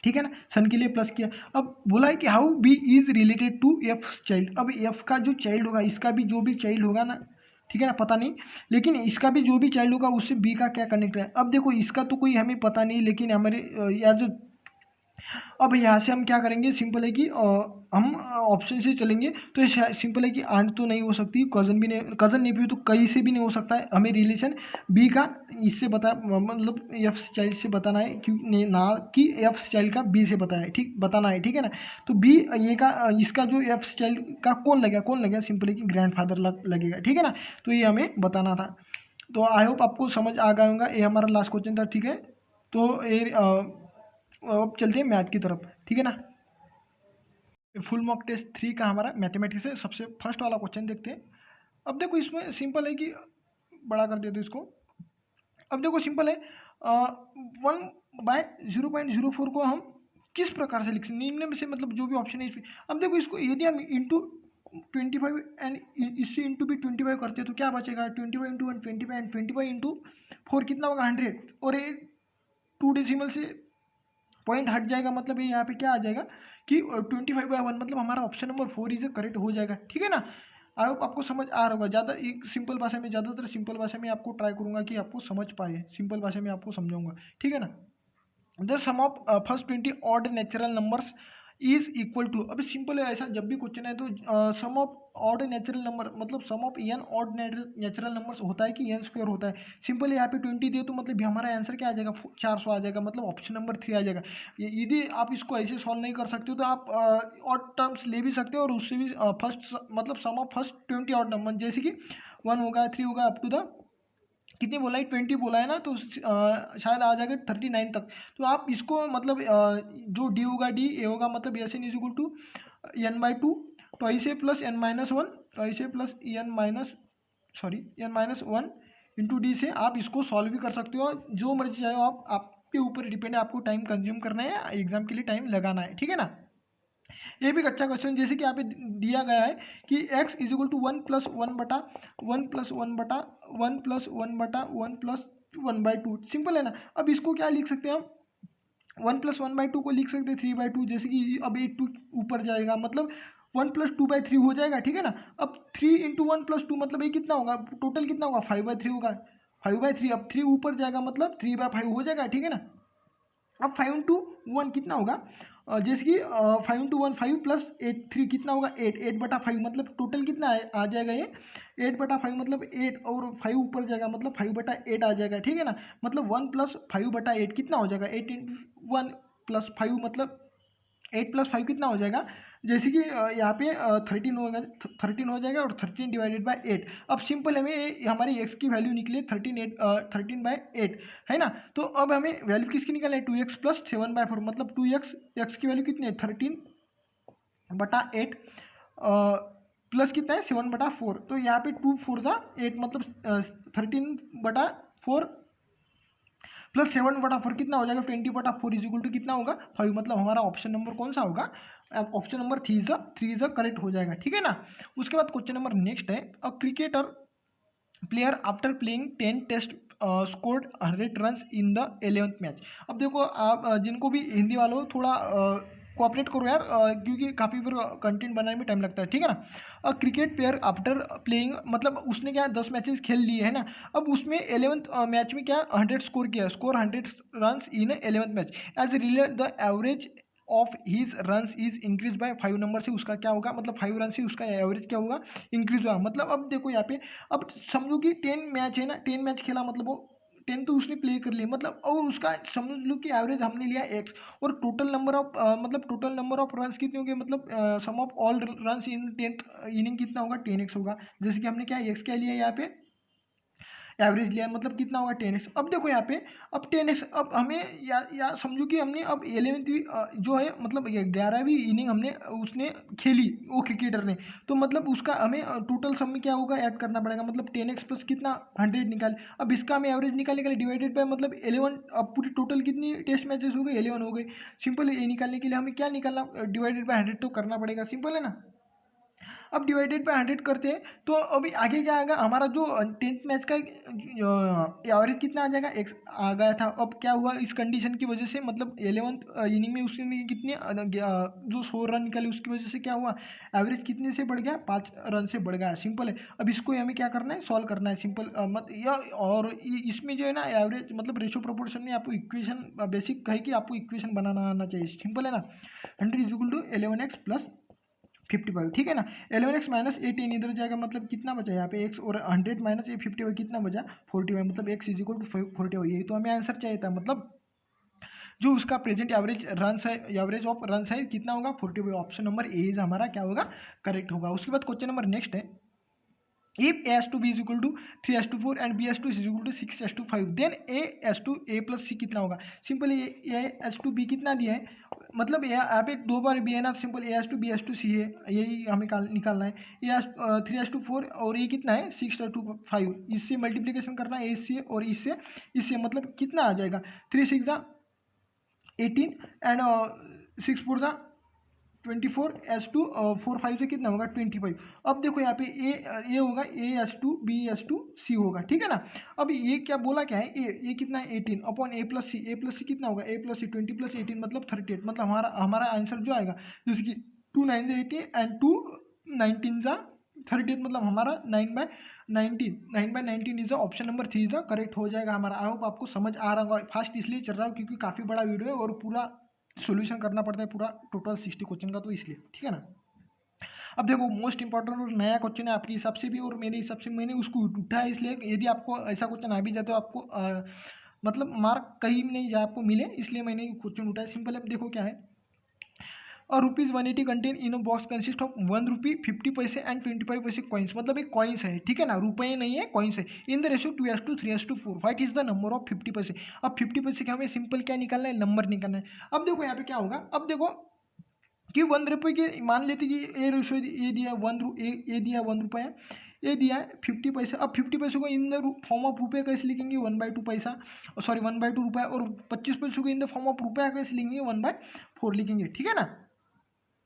ठीक है ना, सन के लिए प्लस किया। अब बोला है कि how B is related to F child, अब एफ का जो चाइल्ड होगा, इसका भी जो भी चाइल्ड होगा ना, ठीक है ना, पता नहीं, लेकिन इसका भी जो भी चाइल्ड होगा उससे बी का क्या कनेक्ट है। अब देखो इसका तो कोई हमें पता नहीं, लेकिन हमारे एज, अब यहाँ से हम क्या करेंगे, सिंपल है कि हम ऑप्शन से चलेंगे, तो ये सिंपल है कि आंट तो नहीं हो सकती, कज़न भी नहीं, कज़न नहीं भी तो कहीं से भी नहीं हो सकता है। हमें रिलेशन बी का इससे बता, मतलब एफ चाइल्ड से बताना है, क्यों ना कि एफ चाइल्ड का बी से बताना है, ठीक बताना है, ठीक है ना। तो बी ये का इसका जो एफ चाइल्ड का कौन लगेगा, सिंपल है कि ग्रैंड फादर लगेगा, ठीक है ना। तो ये हमें बताना था। तो आई होप आपको समझ आ गया होगा, ये हमारा लास्ट क्वेश्चन था, ठीक है। तो ये अब चलते हैं मैथ की तरफ, ठीक है ना। फुल मॉक टेस्ट 3 का हमारा मैथमेटिक्स है, सबसे फर्स्ट वाला क्वेश्चन देखते हैं। अब देखो इसमें सिंपल है कि बड़ा कर देते इसको। अब देखो सिंपल है 1/0.04 को हम किस प्रकार से लिख सकते, निम्न में से मतलब जो भी ऑप्शन है इसमें। अब देखो इसको यदि हम इंटू 25 एंड इससे इंटू भी 25 करते हैं तो क्या बचेगा, 25 इंटू 1 25 एंड 25 इंटू 4 कितना होगा 100, और ये 2 डेसिमल से पॉइंट हट जाएगा, मतलब ये यहाँ पे क्या आ जाएगा कि 25/1, मतलब हमारा ऑप्शन नंबर 4 इज करेक्ट हो जाएगा, ठीक है ना। आई होप आपको समझ आ रहा होगा। ज़्यादा एक सिंपल भाषा में, ज़्यादातर सिंपल भाषा में आपको ट्राई करूंगा कि आपको समझ पाए, सिंपल भाषा में आपको समझाऊंगा, ठीक है ना। The sum of first 20 odd natural numbers is equal to, अभी सिंपल है, ऐसा जब भी क्वेश्चन है तो sum of odd natural number, मतलब sum of n odd natural numbers होता है कि एन स्क्वायर होता है। सिंपल यहाँ पे 20 दे तो मतलब हमारा आंसर क्या आ जाएगा, 400 आ जाएगा, मतलब ऑप्शन नंबर 3 आ जाएगा। यदि आप इसको ऐसे सॉल्व नहीं कर सकते हो तो आप ऑड टर्म्स ले भी सकते हो और उससे भी फर्स्ट मतलब sum of first 20 odd number, जैसे कि 1 होगा, 3 होगा, अप टू द कितनी बोला है, 20 बोला है ना, तो शायद आ जाएगा 39 तक। तो आप इसको मतलब जो डी होगा, डी ए होगा, मतलब S N is equal to n/2 twice A plus N minus one, twice A plus N minus, sorry N minus one into D से आप इसको सॉल्व भी कर सकते हो, जो मर्जी चाहे आप, आपके ऊपर डिपेंड है, आपको टाइम कंज्यूम करना है, एग्जाम के लिए टाइम लगाना है, ठीक है ना। ये भी एक अच्छा क्वेश्चन, जैसे कि यहाँ पे दिया गया है कि x is equal to 1+1/1+1+1/1+1/2, simple है ना। अब इसको क्या लिख सकते हैं हम, 1+1/2 को लिख सकते हैं 3/2, जैसे कि अब ये 2 ऊपर जाएगा, मतलब 1+2/3 हो जाएगा, ठीक है ना। अब 3 इंटू 1+2 मतलब ये कितना होगा, टोटल कितना होगा, 5/3 होगा, 5/3, अब 3 ऊपर जाएगा मतलब 3/5 हो जाएगा, ठीक है ना। अब 5 इंटू 1 कितना होगा, जैसे कि 5 इंटू 1 5 प्लस 8 3 कितना होगा 8, 8/5 मतलब टोटल कितना आ जाएगा ये 8/5, मतलब 8 और 5 ऊपर जाएगा मतलब 5/8 आ जाएगा, ठीक है ना। मतलब 1 प्लस 5/8 कितना हो जाएगा, 8 इंटू 1 प्लस 5 मतलब 8+5 कितना हो जाएगा, जैसे कि यहाँ पे 13 होगा, 13 हो जाएगा और 13 डिवाइडेड बाय 8। अब सिंपल हमें हमारी एक्स की वैल्यू निकली 13/8 है ना। तो अब हमें वैल्यू किसकी निकालनी है, 2x प्लस 7/4, मतलब 2x, एक्स की वैल्यू कितनी है 13/8 प्लस कितना है 7/4, तो यहाँ पे 2 4 जा 8 मतलब 13/4 प्लस 7/4 कितना हो जाएगा, 20/4 इज इक्वल टू कितना होगा 5, मतलब हमारा ऑप्शन नंबर कौन सा होगा, option number 3 is the correct हो जाएगा, ठीक है ना। उसके बाद क्वेश्चन नंबर नेक्स्ट है, a cricketer player after playing 10 test scored 100 run in the 11th match. अब देखो आप जिनको भी हिंदी वालों थोड़ा कोऑपरेट करो यार, क्योंकि काफ़ी फिर कंटेंट बनाने में टाइम लगता है, ठीक है ना। क्रिकेट प्लेयर आफ्टर प्लेइंग मतलब उसने क्या 10 मैचेस खेल लिए है ना। अब उसमें 11th मैच में क्या 100 स्कोर किया, score 100 run in 11th match, as relate the average of his run is increase by 5 number से उसका क्या होगा, मतलब 5 रन से उसका एवरेज क्या होगा, इंक्रीज होगा। मतलब अब देखो यहाँ पे, अब समझो कि 10 मैच है ना, 10 मैच खेला मतलब वो 10 तो उसने प्ले कर लिया, मतलब और उसका समझ लो कि एवरेज हमने लिया एक्स, और टोटल नंबर ऑफ मतलब टोटल नंबर ऑफ रन्स कितने होंगे, मतलब sum of all runs in 10th inning कितना होगा 10x होगा, जैसे कि हमने क्या एक्स क्या लिया यहाँ पे एवरेज लिया, मतलब कितना होगा 10x। अब देखो यहाँ पे अब 10x, अब हमें या समझो कि हमने अब 11वीं जो है मतलब 11वीं इनिंग हमने उसने खेली वो क्रिकेटर ने, तो मतलब उसका हमें टोटल सम में क्या होगा ऐड करना पड़ेगा, मतलब 10x प्लस कितना 100 निकाल। अब इसका हमें एवरेज निकालने के लिए डिवाइडेड बाय मतलब 11, अब पूरी टोटल कितनी टेस्ट मैचेस हो गए 11 हो गए। सिंपल ये निकालने के लिए हमें क्या निकालना, डिवाइडेड बाय 100 तो करना पड़ेगा, सिंपल है ना। अब डिवाइडेड बाय 100 करते हैं तो अभी आगे क्या आएगा, हमारा जो 10th मैच का एवरेज कितना आ जाएगा एक्स आ गया था। अब क्या हुआ इस कंडीशन की वजह से, मतलब 11th इनिंग में उसने कितने जो 100 रन निकाले उसकी वजह से क्या हुआ, एवरेज कितने से बढ़ गया 5 रन से बढ़ गया, सिंपल है। अब इसको हमें क्या करना है, सॉल्व करना है, सिंपल मत या और इसमें जो है ना एवरेज मतलब रेशो प्रोपोर्शन में आपको इक्वेशन बेसिक है कि आपको इक्वेशन बनाना आना चाहिए, सिंपल है ना। 100 is equal to 11x plus 55, ठीक है ना। 11x माइनस 18 इधर जाएगा, मतलब कितना बचा यहाँ पे x, और 100 माइनस ये 55 कितना बचा 45, मतलब x इज इक्वल टू 45, यही तो हमें आंसर चाहिए था। मतलब जो उसका प्रेजेंट एवरेज रन है, एवरेज ऑफ रन है कितना होगा 45, ऑप्शन नंबर ए इज हमारा क्या होगा करेक्ट होगा। उसके बाद क्वेश्चन नंबर नेक्स्ट है, if a has to b is equal to 3 has to 4 and b has to is equal to 6 has to 5 then a has to a plus c कितना होगा। Simple a has to b कितना दिया है, मतलब यहाँ पे 2 बार b है ना, simple a has to b has to c है, यही हमें निकालना है। a 3 has to 4 और ये कितना है 6 has to 5, इससे मल्टीप्लीकेशन करना है इससे और इससे इससे, मतलब कितना आ जाएगा 3 6 18 एंड 6 4 24 S2 4 5 से कितना होगा 25। अब देखो यहाँ पे ए होगा A S2 B S2 C होगा, ठीक है ना। अब ये क्या बोला क्या है, ए कितना है 18 अपॉन A प्लस सी कितना होगा A प्लस सी 20 प्लस 18 मतलब 38, मतलब हमारा आंसर जो आएगा जैसे कि 2 9 18 एंड 2 19 जा 38, मतलब हमारा 9/19 is option number 3 is correct हो जाएगा हमारा। आई होप आपको समझ आ रहा होगा, फास्ट इसलिए चल रहा हूँ क्योंकि काफ़ी बड़ा वीडियो है और पूरा सोल्यूशन करना पड़ता है पूरा टोटल 60 क्वेश्चन का, तो इसलिए ठीक है ना। अब देखो मोस्ट इंपॉर्टेंट और नया क्वेश्चन है आपके हिसाब से भी और मेरे हिसाब से, मैंने उसको उठाया इसलिए यदि आपको ऐसा क्वेश्चन आ भी जाए तो आपको मतलब मार्क कहीं भी नहीं जाए आपको मिले, इसलिए मैंने क्वेश्चन उठाया। सिंपल है, अब देखो क्या है। ₹180 contain in a box consist of ₹1, 50 पैसे एंड 25 पैसे कॉइन्स, मतलब एक कॉइन्स है, ठीक है ना, रुपये नहीं है, कॉइन्स है। In the ratio 2:3:4 what is the number of 50 पैसे। अब 50 पैसे का हमें सिंपल क्या निकालना है, नंबर निकालना है। अब देखो यहाँ पे क्या होगा, अब देखो कि ₹1 के मान लेते कि ये रेशियो ये दिया ये दिया ₹1 है, ये दिया है 50 पैसे। अब 50 पैसे को इन द फॉर्म ऑफ रुपये कैसे लिखेंगे, 1/2 पैसा, सॉरी 1/2 रुपये, और 25 पैसों को इन द फॉर्म ऑफ रुपया कैसे लिखेंगे, 1/4 लिखेंगे, ठीक है ना।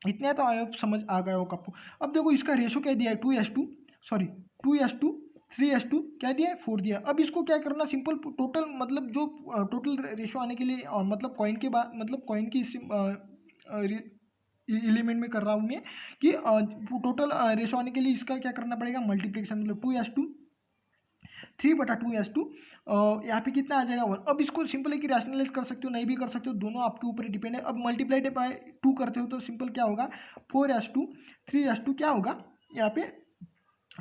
इतना तो आया समझ आ गया होगा आपको। अब देखो इसका रेशो क्या दिया है, 2:2, सॉरी 2:3:2 क्या दिया है, 4 दिया है। अब इसको क्या करना, सिंपल टोटल मतलब जो टोटल रेशो आने के लिए मतलब कॉइन के बाद मतलब कॉइन की एलिमेंट में कर रहा हूँ मैं कि टोटल रेशो आने के लिए इसका क्या करना पड़ेगा, मल्टीप्लिकेशन, मतलब 2:2 3/2:2 यहाँ पे कितना आ जाएगा 1। अब इसको सिंपल है कि रैशनलाइज कर सकते हो, नहीं भी कर सकते हो, दोनों आपके ऊपर डिपेंड है। अब मल्टीप्लाइड बाय 2 करते हो तो सिंपल क्या होगा, 4:2 3:2 क्या होगा यहाँ पे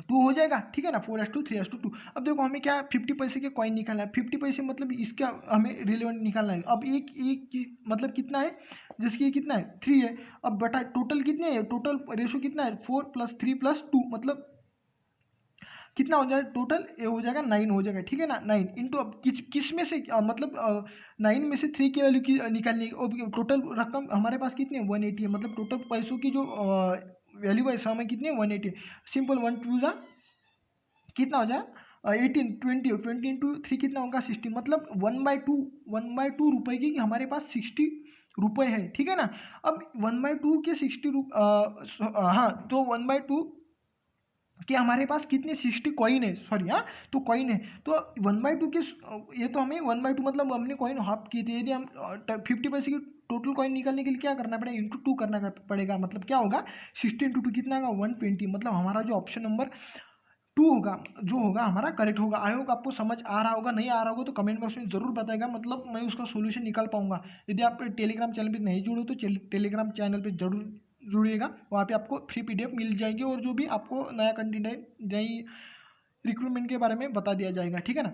2 हो जाएगा, ठीक है ना, 4:2 3:2। अब देखो हमें क्या 50 पैसे के कॉइन निकालना है, 50 पैसे मतलब इसका हमें रिलेवेंट निकालना है। अब एक एक मतलब कितना है, जिसकी कितना है 3 है। अब बटा टोटल कितने है, टोटल रेशो कितना है 4 + 3 + 2 मतलब कितना हो जाएगा टोटल, ये हो जाएगा 9 हो जाएगा, ठीक है ना। 9 इंटू अब किस में से मतलब 9 में से 3 की वैल्यू की निकालनी है। और टोटल रकम हमारे पास कितनी है 180 है, मतलब टोटल पैसों की जो वैल्यू है समय कितनी है 180 है। सिंपल 1 2 जा कितना हो जाएगा 18 20 इंटू 3 कितना होगा 60, मतलब 1/2 रुपये की हमारे पास 60 रुपये है, ठीक है ना। अब 1/2 के 60 हाँ तो 1/2 कि हमारे पास कितने 60 कॉइन है, सॉरी हाँ तो कॉइन है, तो 1/2 के ये तो हमें 1/2 मतलब हमने कॉइन हाफ किए थे। यदि हम 50 पैसे की टोटल कॉइन निकालने के लिए क्या करना पड़ेगा, इंटू 2 करना पड़ेगा, मतलब क्या होगा 60 इंटू 2 कितना होगा 120, मतलब हमारा जो ऑप्शन नंबर 2 होगा जो होगा हमारा करेक्ट होगा। आई होप आपको समझ आ रहा होगा, नहीं आ रहा होगा तो कमेंट बॉक्स में जरूर बताएगा, मतलब मैं उसका सोल्यूशन निकाल पाऊंगा। यदि आप टेलीग्राम चैनल पर नहीं जुड़े तो टेलीग्राम चैनल पर जरूर जुड़िएगा, वहाँ पे आपको फ्री PDF मिल जाएगी और जो भी आपको नया कंटेंट है नई रिक्रूटमेंट के बारे में बता दिया जाएगा, ठीक है ना।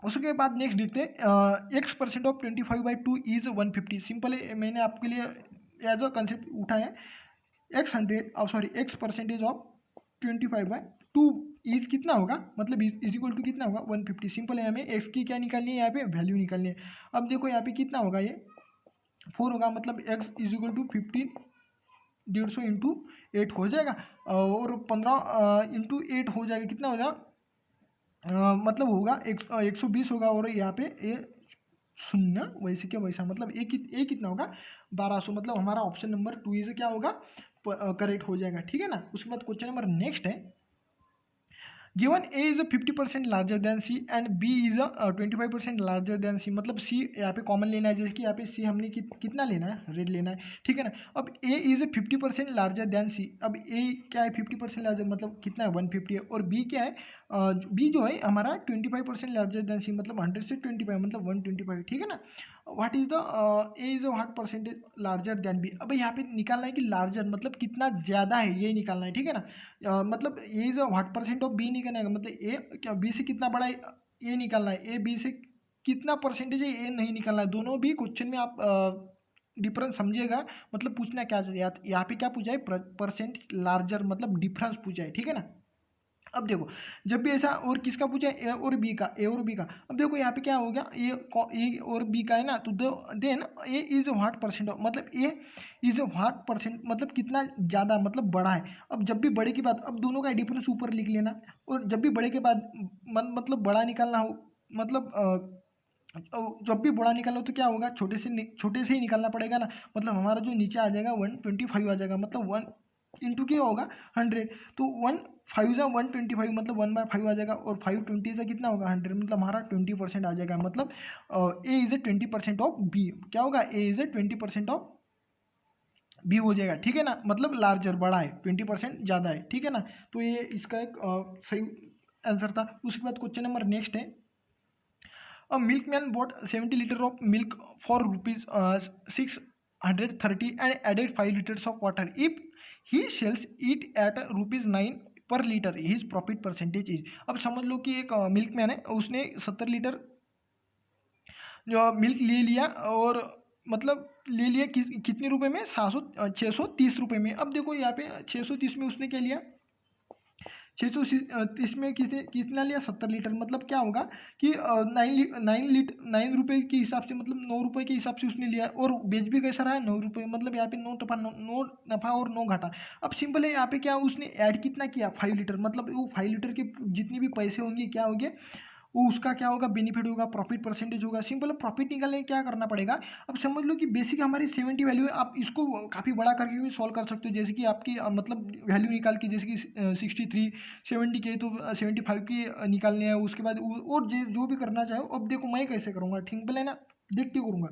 उसके बाद नेक्स्ट देखते हैं X% ऑफ 25/2 इज 150। सिंपल है, मैंने आपके लिए एज अ कंसेप्ट उठाया है X% ऑफ 25/2 इज कितना होगा, मतलब इज इक्वल टू कितना होगा 150। सिंपल है, हमें एक्स की क्या निकालनी है, यहाँ पे वैल्यू निकालनी है। अब देखो यहाँ पे कितना होगा, ये 4 होगा, मतलब x is equal to 15 150 into 8 हो जाएगा, और 15 इंटू 8 हो जाएगा, कितना हो जाएगा मतलब होगा 120 होगा, और यहाँ पे ये शून्य वैसे क्या वैसा, मतलब एक कितना होगा 1200, मतलब हमारा ऑप्शन नंबर 2 इज क्या होगा करेक्ट हो जाएगा, ठीक है ना। उसके बाद क्वेश्चन नंबर नेक्स्ट है, given A is 50% larger than C and B is 25% larger than C, मतलब C यहाँ पे कॉमन लेना है, जैसे कि यहाँ पे C हमने कितना लेना है, रेड लेना है, ठीक है ना। अब A is 50% larger than C, अब A क्या है 50% लार्जर, मतलब कितना है 150 है, और B क्या है B जो है हमारा 25% लार्जर देन C, मतलब 100 से 25 मतलब 125, ठीक है ना। What is the A is what percentage larger than B। अब यहाँ पे निकालना है कि लार्जर मतलब कितना ज़्यादा है, ये निकालना है, ठीक है ना। मतलब A is what percent of B निकालना है, मतलब ए क्या बी से कितना बड़ा है ये निकालना है, ए बी से कितना परसेंटेज है ये नहीं निकालना है। दोनों भी क्वेश्चन में आप डिफरेंस समझिएगा, मतलब पूछना क्या यहाँ पे क्या पूछा है परसेंट लार्जर, मतलब डिफरेंस पूछा है, ठीक है ना। अब देखो जब भी ऐसा और किसका पूछा है ए और बी का, ए और बी का। अब देखो यहाँ पे क्या हो गया ए और बी का है ना, तो then A is what percent of, मतलब ए इज व्हाट परसेंट मतलब कितना ज़्यादा मतलब बड़ा है। अब जब भी बड़े की बात, अब दोनों का डिफरेंस ऊपर लिख लेना, और जब भी बड़े के बाद मतलब बड़ा निकालना हो, मतलब जब भी बड़ा निकालो तो क्या होगा छोटे से ही निकालना पड़ेगा ना, मतलब हमारा जो नीचे आ जाएगा 125 आ जाएगा, मतलब 1 इंटू क्या होगा 100, तो 1 5 जा 125 मतलब 1/5 आ जाएगा, और 5 20 से कितना होगा 100, मतलब हमारा 20% आ जाएगा, मतलब A is a 20% of B, क्या होगा A is a 20% of B हो जाएगा, ठीक है ना, मतलब लार्जर बड़ा है 20% ज़्यादा है, ठीक है ना। तो ये इसका एक सही आंसर था। उसके बाद क्वेश्चन नंबर नेक्स्ट है, A milkman bought 70 liters of milk for rupees 6 130 and added 5 liters of water. If he sells it at ₹9 पर litre, his profit percentage is। अब समझ लो कि एक मिल्कमैन है, उसने 70 लीटर जो मिल्क ले लिया, और मतलब ले लिया कितने रुपए में, 630 रुपये में। अब देखो यहाँ पे 630 में उसने क्या लिया, 630 में कितना लिया, 70 लीटर। मतलब क्या होगा कि 9 रुपये के हिसाब से, मतलब 9 रुपये के हिसाब से उसने लिया, और बेच भी कैसा रहा है, 9 रुपये। मतलब यहाँ पे नो नफा और नो घाटा। अब सिंपल है, यहाँ पे क्या उसने ऐड कितना किया, 5 लीटर। मतलब वो 5 लीटर के जितने भी पैसे होंगे क्या होंगे, वो उसका क्या होगा, बेनिफिट होगा, प्रॉफिट परसेंटेज होगा। सिंपल है, प्रॉफिट निकालने क्या करना पड़ेगा। अब समझ लो कि बेसिक हमारी 70 वैल्यू है, आप इसको काफ़ी बड़ा करके भी सॉल्व कर सकते हो। जैसे कि आपकी मतलब वैल्यू निकाल के, जैसे कि 63 70 के तो 75 की निकालने हैं, उसके बाद और जो भी करना चाहो। अब देखो मैं कैसे करूँगा, सिंपल है ना, देखते करूँगा।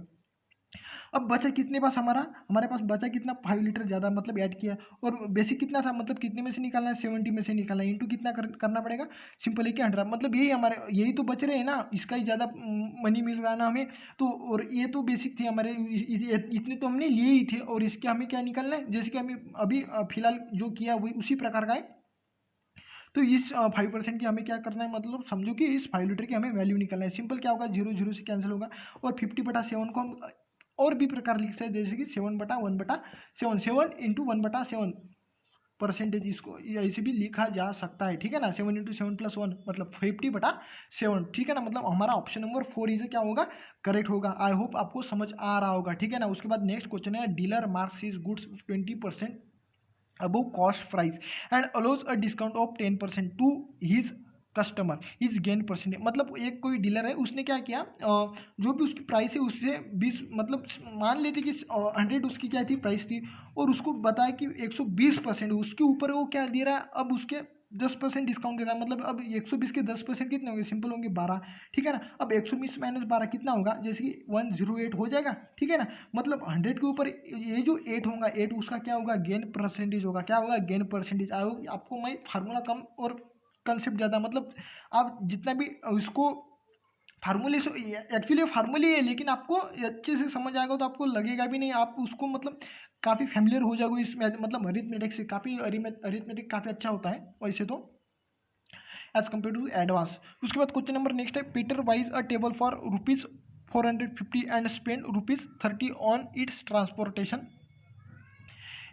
अब बचा कितने पास हमारे पास बचा कितना, 5 लीटर ज़्यादा, मतलब ऐड किया। और बेसिक कितना था, मतलब कितने में से निकालना है, 70 में से निकालना है। इंटू कितना करना पड़ेगा, सिंपल है कि 100। मतलब यही तो बच रहे हैं ना, इसका ही ज़्यादा मनी मिल रहा है ना हमें। तो और ये तो बेसिक थे हमारे, इतने तो हमने लिए ही थे, और इसके हमें क्या निकालना है, जैसे कि हमें अभी फिलहाल जो किया वही उसी प्रकार का है। तो इस 5% की हमें क्या करना है, मतलब समझो कि इस 5 लीटर की हमें वैल्यू निकालना है। सिंपल क्या होगा, 0 से कैंसिल होगा, और 50/7 को हम और भी प्रकार लिख सकते हैं, जैसे कि 7/1/7, 7 इंटू 1/7 परसेंटेज, इसको ऐसे भी लिखा जा सकता है। ठीक है ना, 7 इंटू 7 प्लस 1 मतलब 50/7। ठीक है ना, मतलब हमारा ऑप्शन नंबर 4 इसे क्या होगा, करेक्ट होगा। आई होप आपको समझ आ रहा होगा। ठीक है ना, उसके बाद नेक्स्ट क्वेश्चन है, dealer marks his goods 20% above cost price and allows a discount of 10% to his customer is gain percentage. मतलब एक कोई डीलर है, उसने क्या किया, जो भी उसकी प्राइस है उससे 20, मतलब मान लेते कि 100 उसकी क्या थी, प्राइस थी, और उसको बताया कि 120% उसके ऊपर वो क्या दे रहा है, अब उसके 10% डिस्काउंट दे रहा है। मतलब अब 120 के 10% कितने होंगे, सिंपल होंगे 12। ठीक है ना, अब 120 माइनस 12 कितना होगा, जैसे कि 108 हो जाएगा। ठीक है ना, मतलब 100 के ऊपर ये जो 8 होगा, 8 उसका क्या होगा, गेन परसेंटेज होगा। क्या होगा, गेन परसेंटेज। आपको मैं फार्मूला कम और कंसेप्ट ज़्यादा, मतलब आप जितना भी उसको फार्मूले से, एक्चुअली फार्मूले है, लेकिन आपको अच्छे से समझ आएगा तो आपको लगेगा भी नहीं, आप उसको मतलब काफ़ी फैमिलियर हो जाओगे इसमें। मतलब अरिथमेटिक से काफ़ी अरिथमेटिक काफ़ी अच्छा होता है वैसे तो, एज कम्पेयर टू एडवांस। उसके बाद क्वेश्चन नंबर नेक्स्ट है, Peter buys a table for ₹450 and spend ₹30 on its transportation.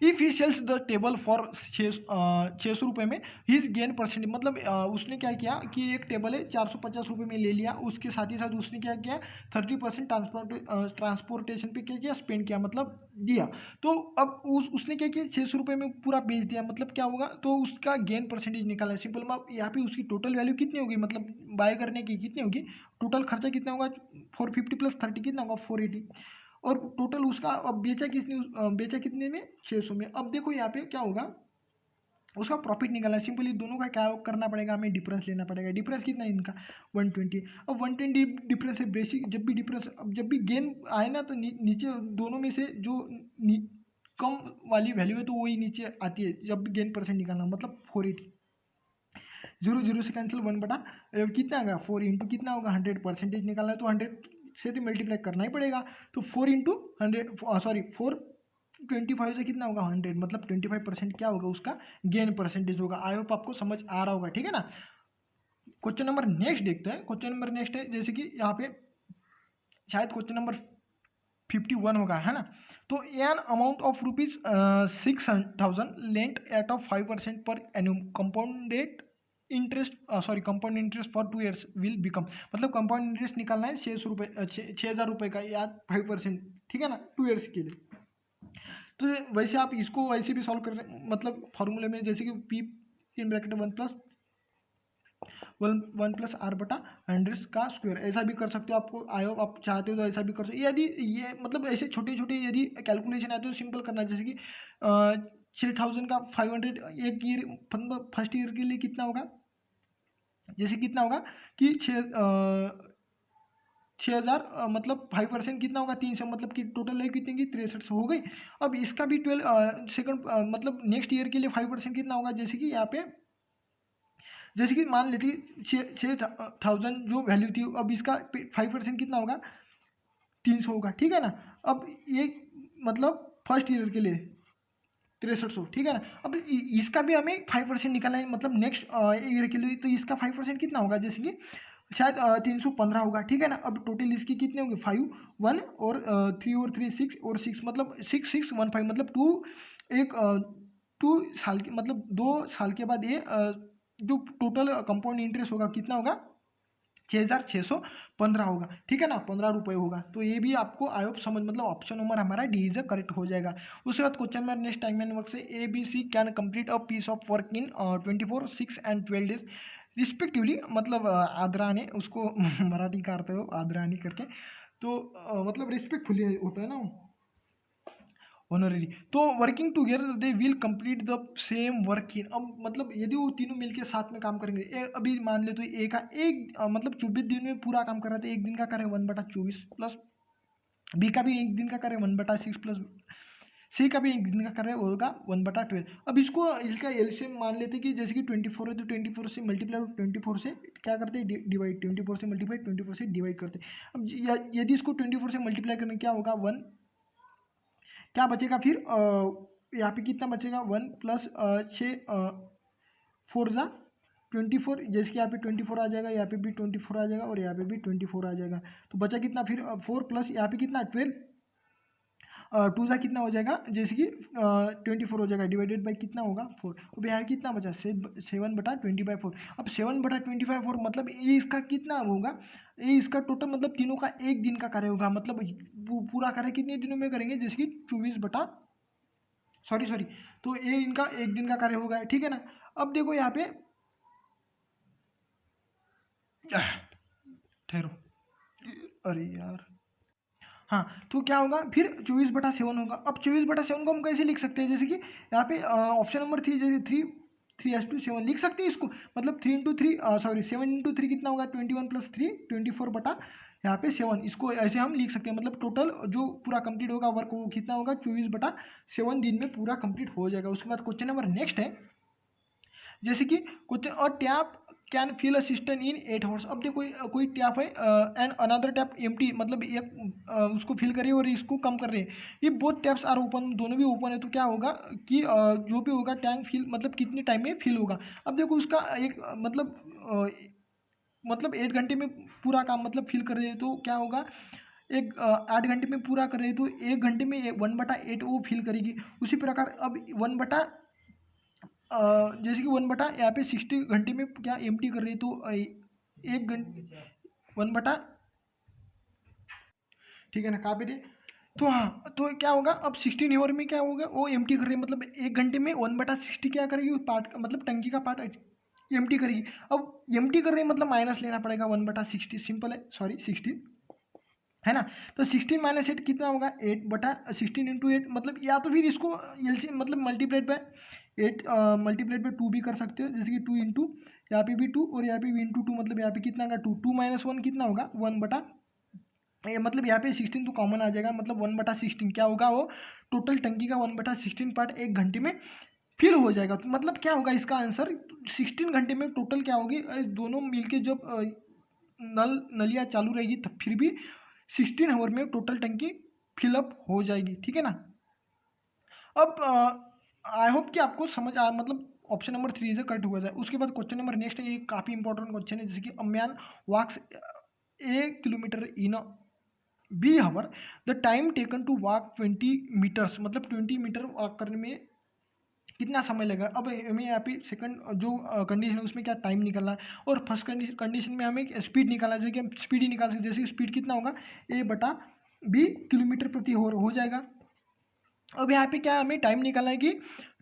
If he sells the table for 600 रुपये में, हिज गेन परसेंटेज। मतलब उसने क्या किया कि एक टेबल है 450 रुपये में ले लिया, उसके साथ ही साथ उसने क्या किया, 30% ट्रांसपोर्टेशन पे क्या किया, स्पेंड किया, मतलब दिया। तो अब उसने क्या किया, 600 रुपये में पूरा बेच दिया। मतलब क्या होगा, तो उसका गेन परसेंटेज निकाला है। सिंपल में यहाँ पे उसकी टोटल वैल्यू कितनी होगी, मतलब बाय करने की कितनी होगी, टोटल खर्चा कितना होगा, 450 प्लस 30 कितना होगा, 480। और टोटल उसका अब बेचा कितने में, 600 में। अब देखो यहाँ पे क्या होगा, उसका प्रॉफिट निकालना है। सिंपली दोनों का क्या करना पड़ेगा, हमें डिफरेंस लेना पड़ेगा। डिफरेंस कितना है इनका, 120। अब 120 डिफरेंस है बेसिक, जब भी डिफरेंस, अब जब भी गेन आए ना, तो नीचे दोनों में से जो कम वाली वैल्यू है तो वही नीचे आती है जब भी गेन परसेंट निकालना, मतलब 480। 0 से कैंसिल, 1 कितना आएगा, 4 इंटू कितना होगा, 100 परसेंटेज निकालना है तो 100 से तो मल्टीप्लाई करना ही पड़ेगा। तो 4 इंटू 100, सॉरी 425 से कितना होगा, 100, मतलब 25% क्या होगा, उसका गेन परसेंटेज होगा। आई होप आपको समझ आ रहा होगा। ठीक है ना, क्वेश्चन नंबर नेक्स्ट देखते हैं। क्वेश्चन नंबर नेक्स्ट है, जैसे कि यहाँ पे शायद क्वेश्चन नंबर 51 होगा, है ना। तो an amount of ₹6,000 lent at of 5% per annum compounded interest, sorry compound interest for 2 years will become. मतलब कंपाउंड इंटरेस्ट निकालना है 6,000 रुपये का, या 5%। ठीक है ना, 2 ईयर्स के लिए। तो वैसे आप इसको वैसे भी सॉल्व कर रहे हैं, मतलब फॉर्मूले में, जैसे कि पी इन ब्रैकेट 1+1+r/100 का स्क्वायर, ऐसा भी कर सकते हो। आपको आयो आप चाहते हो तो ऐसा भी कर सकते हो। यदि ये मतलब ऐसे छोटे छोटे यदि कैलकुलेशन आते तो सिंपल करना है, जैसे कि 6,000 का 500 एक ईयर, फर्स्ट ईयर के लिए कितना होगा, जैसे कितना होगा कि 6,000 मतलब 5% कितना होगा, 300, मतलब कि टोटल है कितने की, 63 हो गई। अब इसका भी 12 सेकंड, मतलब नेक्स्ट ईयर के लिए 5% कितना होगा, जैसे कि यहाँ पे, जैसे कि मान लेती 6,000 जो वैल्यू थी, अब इसका 5% कितना होगा, 300 होगा। ठीक है ना, अब ये मतलब फर्स्ट ईयर के लिए 6300, ठीक है ना। अब इसका भी हमें 5% निकालना है, मतलब नेक्स्ट ईयर के लिए, तो इसका 5% कितना होगा, जैसे कि शायद 315 होगा, ठीक है ना। अब टोटल इसकी कितने होंगे, 5 1 और 3 और 3 6 और 6, मतलब 6615, मतलब 2 साल के, मतलब 2 साल के बाद ये जो टोटल कंपाउंड इंटरेस्ट होगा कितना होगा, 6615 होगा, ठीक है ना, 15 रुपये होगा। तो ये भी आपको आई होप समझ, मतलब ऑप्शन नंबर हमारा डी इज करेक्ट हो जाएगा। उसके बाद question number next time and work से, A B C can complete a piece of work in 24 6 and 12 days respectively, मतलब आदरा ने उसको मराठी का अर्थ है आदरानी करके, तो मतलब रिस्पेक्टफुली होता है ना ऑनररी, तो working together they will complete the same work in, अब मतलब यदि वो तीनों मिलके साथ में काम करेंगे, अभी मान ले तो ए का मतलब 24 दिन में पूरा काम कर रहा था, एक दिन का करे 1/24 प्लस बी का भी एक दिन का करे 1/6 प्लस सी का भी एक दिन का करे होगा 1/12। अब इसको इसका एलसीएम मान लेते कि जैसे कि 24 है तो 24 से मल्टीप्लाई 24 से क्या करते हैं डिवाइड, 24 से मल्टीप्लाई 24 से डिवाइड करते हैं। अब यदि इसको 24 से मल्टीप्लाई करने क्या होगा 1, क्या बचेगा फिर यहाँ पे कितना बचेगा 1 प्लस 6 4 ज़ा 24, जैसे कि यहाँ पे 24 आ जाएगा, यहाँ पे भी 24 आ जाएगा और यहाँ पे भी 24 आ जाएगा, तो बचा कितना फिर 4 प्लस यहाँ पे कितना 12, 2 ज़ा कितना हो जाएगा, जैसे कि 24 हो जाएगा, डिवाइडेड बाई कितना होगा 4। अब यहाँ कितना बचा 7/20/4। अब 7/20/4 मतलब ये इसका कितना होगा, ये इसका टोटल मतलब तीनों का एक दिन का कार्य होगा, मतलब पूरा कार्य कितने दिनों में करेंगे, जैसे कि 24 बटा सॉरी, तो ये इनका एक दिन का कार्य होगा, ठीक है ना। अब देखो यहाँ पे ठहरो, अरे यार, हाँ, तो क्या होगा फिर 24/7 होगा। अब 24/7 को हम कैसे लिख सकते हैं, जैसे कि यहाँ पे ऑप्शन नंबर 3, जैसे 3:7 लिख सकते हैं इसको, मतलब 7 × 3 कितना होगा 21 + 3 24 बटा यहाँ पे 7, इसको ऐसे हम लिख सकते हैं, मतलब टोटल जो पूरा कंप्लीट होगा वर्क वो कितना होगा 24/7 दिन में पूरा कंप्लीट हो जाएगा। उसके बाद क्वेश्चन नंबर नेक्स्ट है, जैसे कि क्वेश्चन, और tap can fill a cistern in 8 hours. अब देखो कोई टैप है एंड अनदर टैप एम्प्टी, मतलब एक उसको फिल कर रही है और इसको कम कर रही है, ये बोथ टैप्स आर ओपन, दोनों भी ओपन है, तो क्या होगा कि जो भी होगा टैंक फिल मतलब कितने टाइम में फिल होगा। अब देखो उसका एक मतलब 8 घंटे में पूरा काम मतलब फिल कर रही है, तो क्या होगा 8 घंटे में पूरा कर रही है, तो 1 घंटे में 1/8 वो फिल करेगी। उसी प्रकार अब जैसे कि 1 बटा यहाँ पे 60 घंटे में क्या एम्प्टी कर रही है, तो 1 घंटे 1 बटा, ठीक है ना, कहाँ पे थे, तो हाँ, तो क्या होगा अब 16 आवर में क्या होगा वो एम्प्टी कर रही है, मतलब 1 घंटे में 1/60 क्या करेगी उस पार्ट का, मतलब टंकी का पार्ट एम्प्टी करेगी। अब एम्प्टी कर रही है मतलब माइनस लेना पड़ेगा 1/60, सिंपल है, सॉरी 16 है ना, तो 16 - 8 कितना होगा 8/16 × 8, मतलब या तो फिर इसको एलसी मतलब मल्टीप्लाइड बाय 8 मल्टीप्लाइड बाय 2 भी कर सकते हो, जैसे कि 2 इंटू यहाँ पे भी 2 और यहाँ पे भी इंटू 2, मतलब यहाँ पे कितना होगा 2 - 1 कितना होगा 1 मतलब यहाँ पे 16 तो कॉमन आ जाएगा, मतलब 1/16 क्या होगा वो टोटल टंकी का 1/16 पार्ट 1 घंटे में फिल हो जाएगा। तो मतलब क्या होगा इसका आंसर 16 घंटे में टोटल क्या होगी, दोनों मिलके जब नलियाँ चालू रहेगी तब फिर भी 16 आवर में टोटल टंकी फिलअप हो जाएगी, ठीक है ना। अब आई होप कि आपको समझ आया, मतलब ऑप्शन नंबर 3 से करेक्ट हुआ जाए। उसके बाद क्वेश्चन नंबर नेक्स्ट है, ये काफ़ी इंपॉर्टेंट क्वेश्चन है, जैसे कि a man walks kilometre in a B hour, the time taken to walk 20 metres, मतलब 20 मीटर वॉक करने में कितना समय लगेगा। अब हमें यहाँ पे सेकंड जो कंडीशन है उसमें क्या टाइम निकालना है, और फर्स्ट कंडीशन में हमें स्पीड निकालना है, जैसे कि हम स्पीड ही निकाल सकते हैं, जैसे स्पीड कितना होगा A/B किलोमीटर प्रति आवर हो जाएगा। अब यहाँ पे क्या हमें टाइम निकालना है, कि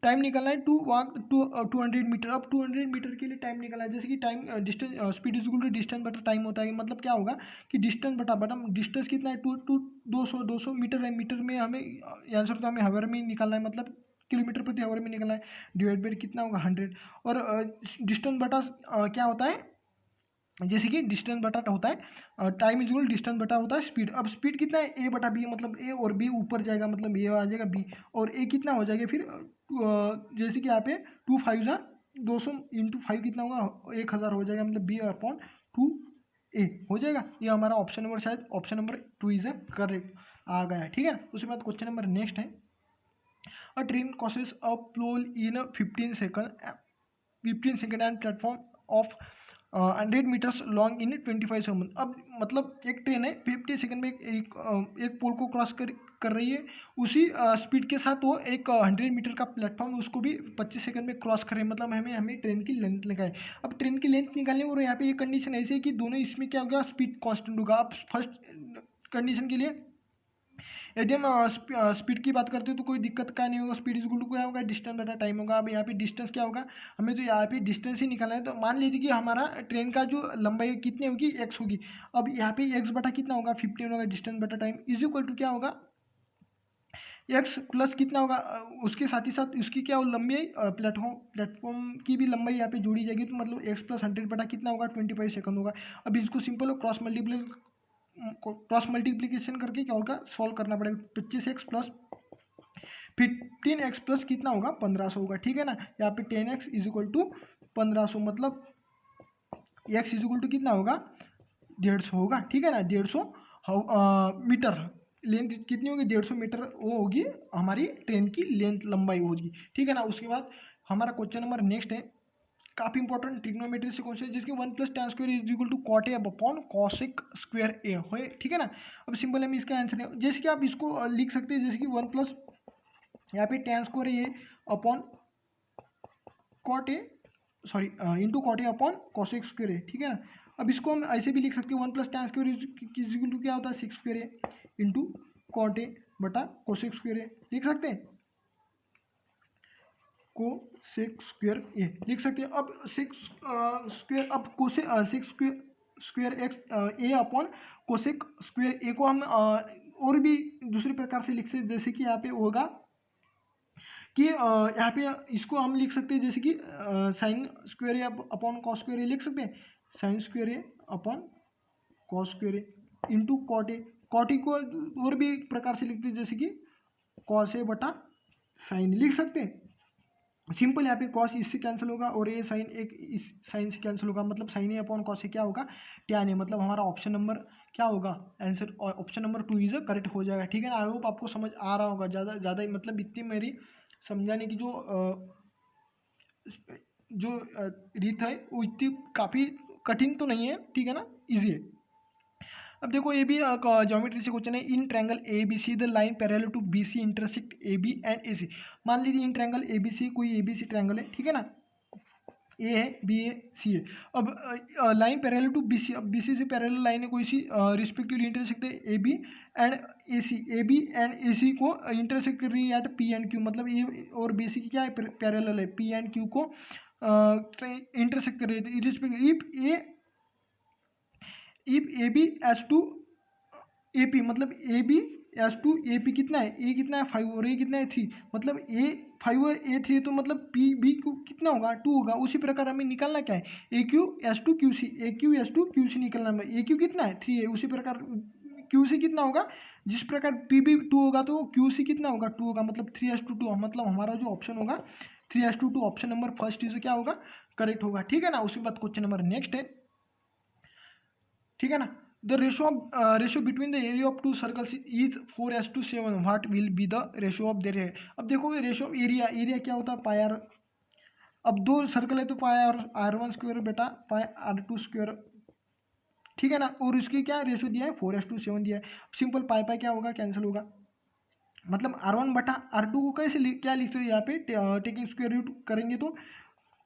टाइम निकालना है टू वॉक 200 मीटर। अब 200 मीटर के लिए टाइम निकालना है, जैसे कि time distance speed is equal to distance बटा टाइम होता है, मतलब क्या होगा कि डिस्टेंस बटा डिस्टेंस कितना है 200 मीटर है, मीटर में हमें आंसर तो हमें हावर में निकालना है, मतलब किलोमीटर प्रति आवर में निकालना है, डिवाइड बाई कितना होगा 100। और डिस्टेंस बटा क्या होता है, जैसे कि डिस्टेंस बटा होता है टाइम इज इक्वल डिस्टेंस बटा होता है स्पीड। अब स्पीड कितना है A/B, मतलब A और B ऊपर जाएगा, मतलब ये आ जाएगा B, और A कितना हो जाएगा फिर जैसे कि यहाँ पे 2 × 5 कितना होगा 1000 हो जाएगा, मतलब B/2A हो जाएगा। ये हमारा ऑप्शन नंबर शायद ऑप्शन नंबर 2 इज करेक्ट। आ गया, ठीक है। उसके बाद क्वेश्चन नंबर नेक्स्ट है, a train crosses a pole in 15 second and platform of 100 metres long in 25 second. अब मतलब एक ट्रेन है 50 सेकंड में एक पोल को क्रॉस कर रही है, उसी स्पीड के साथ वो एक 100 मीटर का प्लेटफॉर्म उसको भी 25 सेकंड में क्रॉस कर रहे हैं। मतलब हमें ट्रेन की लेंथ निकाले। अब ट्रेन की लेंथ निकालने और यहाँ पे ये कंडीशन ऐसी है कि दोनों इसमें क्या होगा, स्पीड कांस्टेंट होगा। अब फर्स्ट कंडीशन के लिए यदि हम स्पीड की बात करते हैं तो कोई दिक्कत का नहीं होगा, स्पीड इज इक्वल टू क्या होगा, डिस्टेंस बटा टाइम होगा। अब यहाँ पे डिस्टेंस क्या होगा, हमें तो यहाँ पे डिस्टेंस ही निकालना है। तो मान लीजिए कि हमारा ट्रेन का जो लंबाई कितनी होगी, एक्स होगी। अब यहाँ पे एक्स बटा कितना होगा, 15 होगा, डिस्टेंस बटा टाइम इज इक्वल टू क्या होगा, एक्स प्लस कितना होगा, उसके साथ ही साथ उसकी क्या हो लंबाई, प्लेटफॉर्म की भी लंबाई यहाँ पे जोड़ी जाएगी। तो मतलब एक्स प्लस 100 बटा कितना होगा, 25 सेकंड होगा। अब इसको सिंपल क्रॉस मल्टीप्लीकेशन करके क्या होगा, सॉल्व करना पड़ेगा। 25x प्लस 15x प्लस कितना होगा, 1500 होगा, ठीक है ना। यहाँ पे 10x इज इक्वल टू 1500, मतलब x इज इक्वल टू कितना होगा, 150 होगा, ठीक है ना। 150 मीटर लेंथ कितनी होगी, 150 मीटर वो होगी हमारी ट्रेन की लेंथ, लंबाई होगी, ठीक है ना। उसके बाद हमारा क्वेश्चन नंबर नेक्स्ट है, काफ़ी इंपॉर्टेंट ट्रिग्नोमेट्री से क्वेश्चन, जिसकी 1 + tan square is equal to cot A upon cosec square A हो, ठीक है ना। अब सिंपल है, इसका आंसर है, जैसे कि आप इसको लिख सकते हैं, जैसे कि 1 प्लस यहाँ पे tan square A upon cot A, sorry into cot A upon cosec square A, ठीक है ना। अब इसको हम ऐसे भी लिख सकते हैं, 1 + tan square is equal to क्या होता है, 6 square A into cot A बटा कोसेक स्क्वायर ए, लिख सकते हैं, कोसेक स्क्वायर ए लिख सकते हैं। अब 6 स्क्वायर, अब कोसेक 6 स्क्वायर एक्स ए अपॉन कोसेक स्क्वायर ए को हम और भी दूसरे प्रकार से लिख सकते, जैसे कि यहाँ पे होगा कि यहाँ पे इसको हम लिख सकते हैं, जैसे कि sine square A upon cos square A लिख सकते हैं, sine square A upon cos square A into cot A. Cot A को और भी प्रकार से लिखते हैं, जैसे कि कॉस ए बटा साइन लिख सकते हैं। सिंपल, यहाँ पे कॉस इससे कैंसिल होगा और ये साइन एक इस साइन से कैंसिल होगा, मतलब साइन ए अपॉन कॉस से क्या होगा, टैन ए। मतलब हमारा ऑप्शन नंबर क्या होगा, answer option number 2 is correct हो जाएगा, ठीक है ना। आई होप आपको समझ आ रहा होगा, ज़्यादा मतलब इतनी मेरी समझाने की जो रीत है वो इतनी काफ़ी कठिन तो नहीं है, ठीक है ना, ईजी है। अब देखो ये भी ज्योमेट्री से क्वेश्चन है, in triangle A B C the line parallel to B C intersect A B and A C. मान लीजिए इन ट्रायंगल ए बी सी, कोई ए बी सी ट्रायंगल है, ठीक है ना, ए है, बी ए, सी है। अब line parallel to B C, अब बी सी से पैरेलल लाइन है कोई सी, रिस्पेक्टिवली इंटरसेक्ट है A B and A C, A B and A C को इंटरसेक्ट कर रही है एट पी एंड क्यू। मतलब ए और बी सी की क्या है, पैरेलल है, पी एंड क्यू को इंटरसेक्ट कर रही है। If A B is to A P, मतलब A B is to A P कितना है, ए कितना है 5 और ए कितना है 3, मतलब ए 5 और ए 3 है, तो मतलब पी बी को कितना होगा 2 होगा। उसी प्रकार हमें निकालना क्या है, A Q is to Q C, A Q is to Q C निकलना है। ए क्यू कितना है 3 है, उसी प्रकार क्यू सी कितना होगा, जिस प्रकार पी बी 2 होगा तो क्यू सी कितना होगा 2 होगा, मतलब 3:2। मतलब हमारा जो ऑप्शन होगा 3:2, ऑप्शन नंबर फर्स्ट इज क्या होगा, करेक्ट होगा, ठीक है ना। उसके बाद क्वेश्चन नंबर नेक्स्ट है, ठीक है ना, the ratio between the area of to circles is 4:7, what will be the ratio of their है। अब देखो रेशो एरिया क्या होता है, पाई आर। अब दो सर्कल है तो पाई R1 स्क्वायर बेटा पाई R2 स्क्वायर, ठीक है ना। और इसकी क्या रेशो दिया है, 4:7 दिया है। सिंपल पाई क्या होगा, कैंसिल होगा। मतलब R1 बटा R2 को कैसे क्या लिख सकते हैं, यहाँ पे टेकिंग स्क्वायर रूट करेंगे तो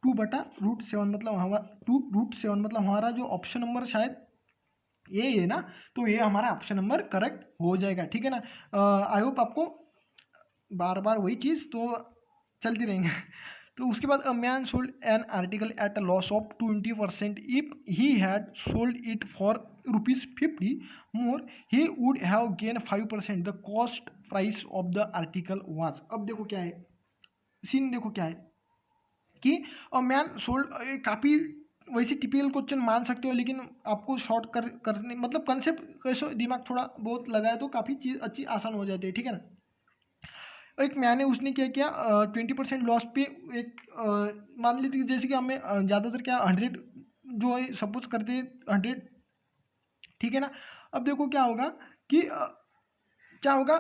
2/√7, मतलब हमारा 2√7, मतलब हमारा जो ऑप्शन नंबर शायद ये है ना, तो ये हमारा ऑप्शन नंबर करेक्ट हो जाएगा, ठीक है ना। आई होप आपको बार बार वही चीज़ तो चलती रहेंगे। तो उसके बाद a man sold an article at a loss of 20%, if he had sold it for ₹50 more he would have gain 5%, the cost price of the article was. अब देखो क्या है सीन, देखो क्या है कि अ मैन सोल्ड, काफ़ी वैसे टिपिकल क्वेश्चन मान सकते हो, लेकिन आपको शॉर्ट करने मतलब कंसेप्ट कैसे दिमाग थोड़ा बहुत लगाए तो काफ़ी चीज़ अच्छी आसान हो जाती है, ठीक है ना। एक मैंने उसने क्या किया, 20% लॉस पे एक मान लीजिए जैसे कि हमें ज़्यादातर क्या 100 जो है सपोज करते हैं 100, ठीक है ना। अब देखो क्या होगा कि क्या होगा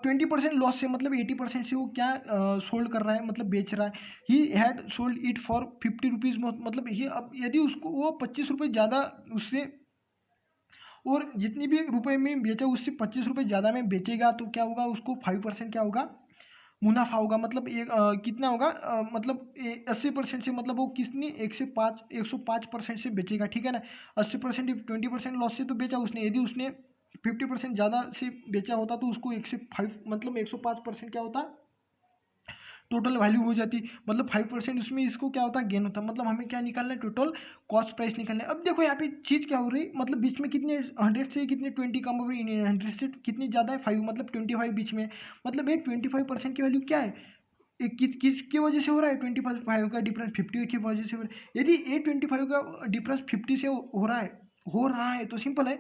20% लॉस से, मतलब 80% से वो क्या सोल्ड कर रहा है, मतलब बेच रहा है। He had sold it for 50 rupees, मतलब ये अब यदि उसको वो 25 रुपये ज़्यादा उससे, और जितनी भी रुपए में बेचा उससे 25 रुपये ज़्यादा में बेचेगा तो क्या होगा, उसको 5% क्या होगा, मुनाफा होगा। मतलब एक कितना होगा, मतलब 80% से, मतलब वो कितनी 105% से बेचेगा, ठीक है ना। 80%, 20% लॉस से तो बेचा उसने, यदि उसने 50% ज़्यादा से बेचा होता तो उसको 105, मतलब 105% क्या होता, टोटल वैल्यू हो जाती। मतलब 5% उसमें इसको क्या होता, गेन होता। मतलब हमें क्या निकालना है, टोटल कॉस्ट प्राइस निकालना है। अब देखो यहाँ पे चीज़ क्या हो रही, मतलब बीच में कितने 100 से कितने 20 कम हो रही, 100 से कितनी ज़्यादा है 5, मतलब 25 बीच में। मतलब ये 25% की वैल्यू क्या है, किसकी वजह से हो रहा है, 25 का डिफरेंस 50 की वजह से हो रहा है। यदि ये 25 का डिफरेंस 50 से हो रहा है तो सिंपल है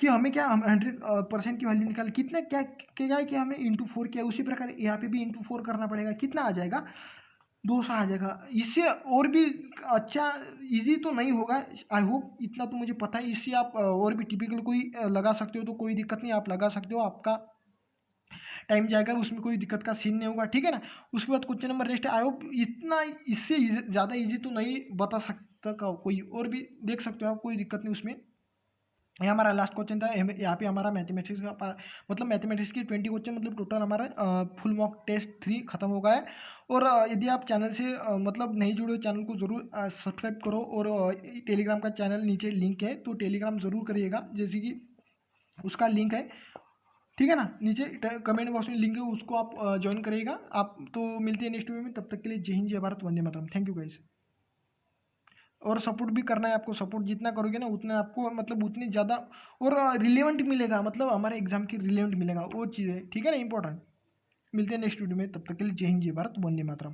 कि हमें क्या, हम 100% की वैल्यू निकाल, कितना क्या क्या है कि हमें इंटू 4 किया, उसी प्रकार यहाँ पे भी इंटू 4 करना पड़ेगा। कितना आ जाएगा, 200 आ जाएगा। इससे और भी अच्छा इजी तो नहीं होगा, आई होप, इतना तो मुझे पता है। इससे आप और भी टिपिकल कोई लगा सकते हो, तो कोई दिक्कत नहीं, आप लगा सकते हो, आपका टाइम जाएगा, उसमें कोई दिक्कत का सीन नहीं होगा, ठीक है ना। उसके बाद question number next, I hope इतना, इससे ज़्यादा इजी तो नहीं बता सकता का कोई, और भी देख सकते हो आप, कोई दिक्कत नहीं उसमें। ये हमारा लास्ट क्वेश्चन था। यहाँ पे हमारा मैथमेटिक्स का मतलब मैथमेटिक्स की 20 क्वेश्चन, मतलब टोटल हमारा फुल मॉक टेस्ट 3 खत्म हो गया है। और यदि आप चैनल से मतलब नहीं जुड़े हो, चैनल को ज़रूर सब्सक्राइब करो। और टेलीग्राम का चैनल नीचे लिंक है, तो टेलीग्राम ज़रूर करिएगा, जैसे कि उसका लिंक है, ठीक है ना, नीचे कमेंट बॉक्स में लिंक है, उसको आप ज्वाइन करिएगा आप। तो मिलते हैं नेक्स्ट वीडियो में, तब तक के लिए जय हिंद, जय भारत, वंदे मातरम। Thank you guys. और सपोर्ट भी करना है आपको, सपोर्ट जितना करोगे ना उतना आपको, मतलब उतनी ज़्यादा और रिलेवेंट मिलेगा, मतलब हमारे एग्जाम की रिलेवेंट मिलेगा, वो चीज़ है, ठीक है ना, इंपॉर्टेंट। मिलते हैं नेक्स्ट वीडियो में, तब तक के लिए जय हिंद, जय भारत, वंदे मातरम।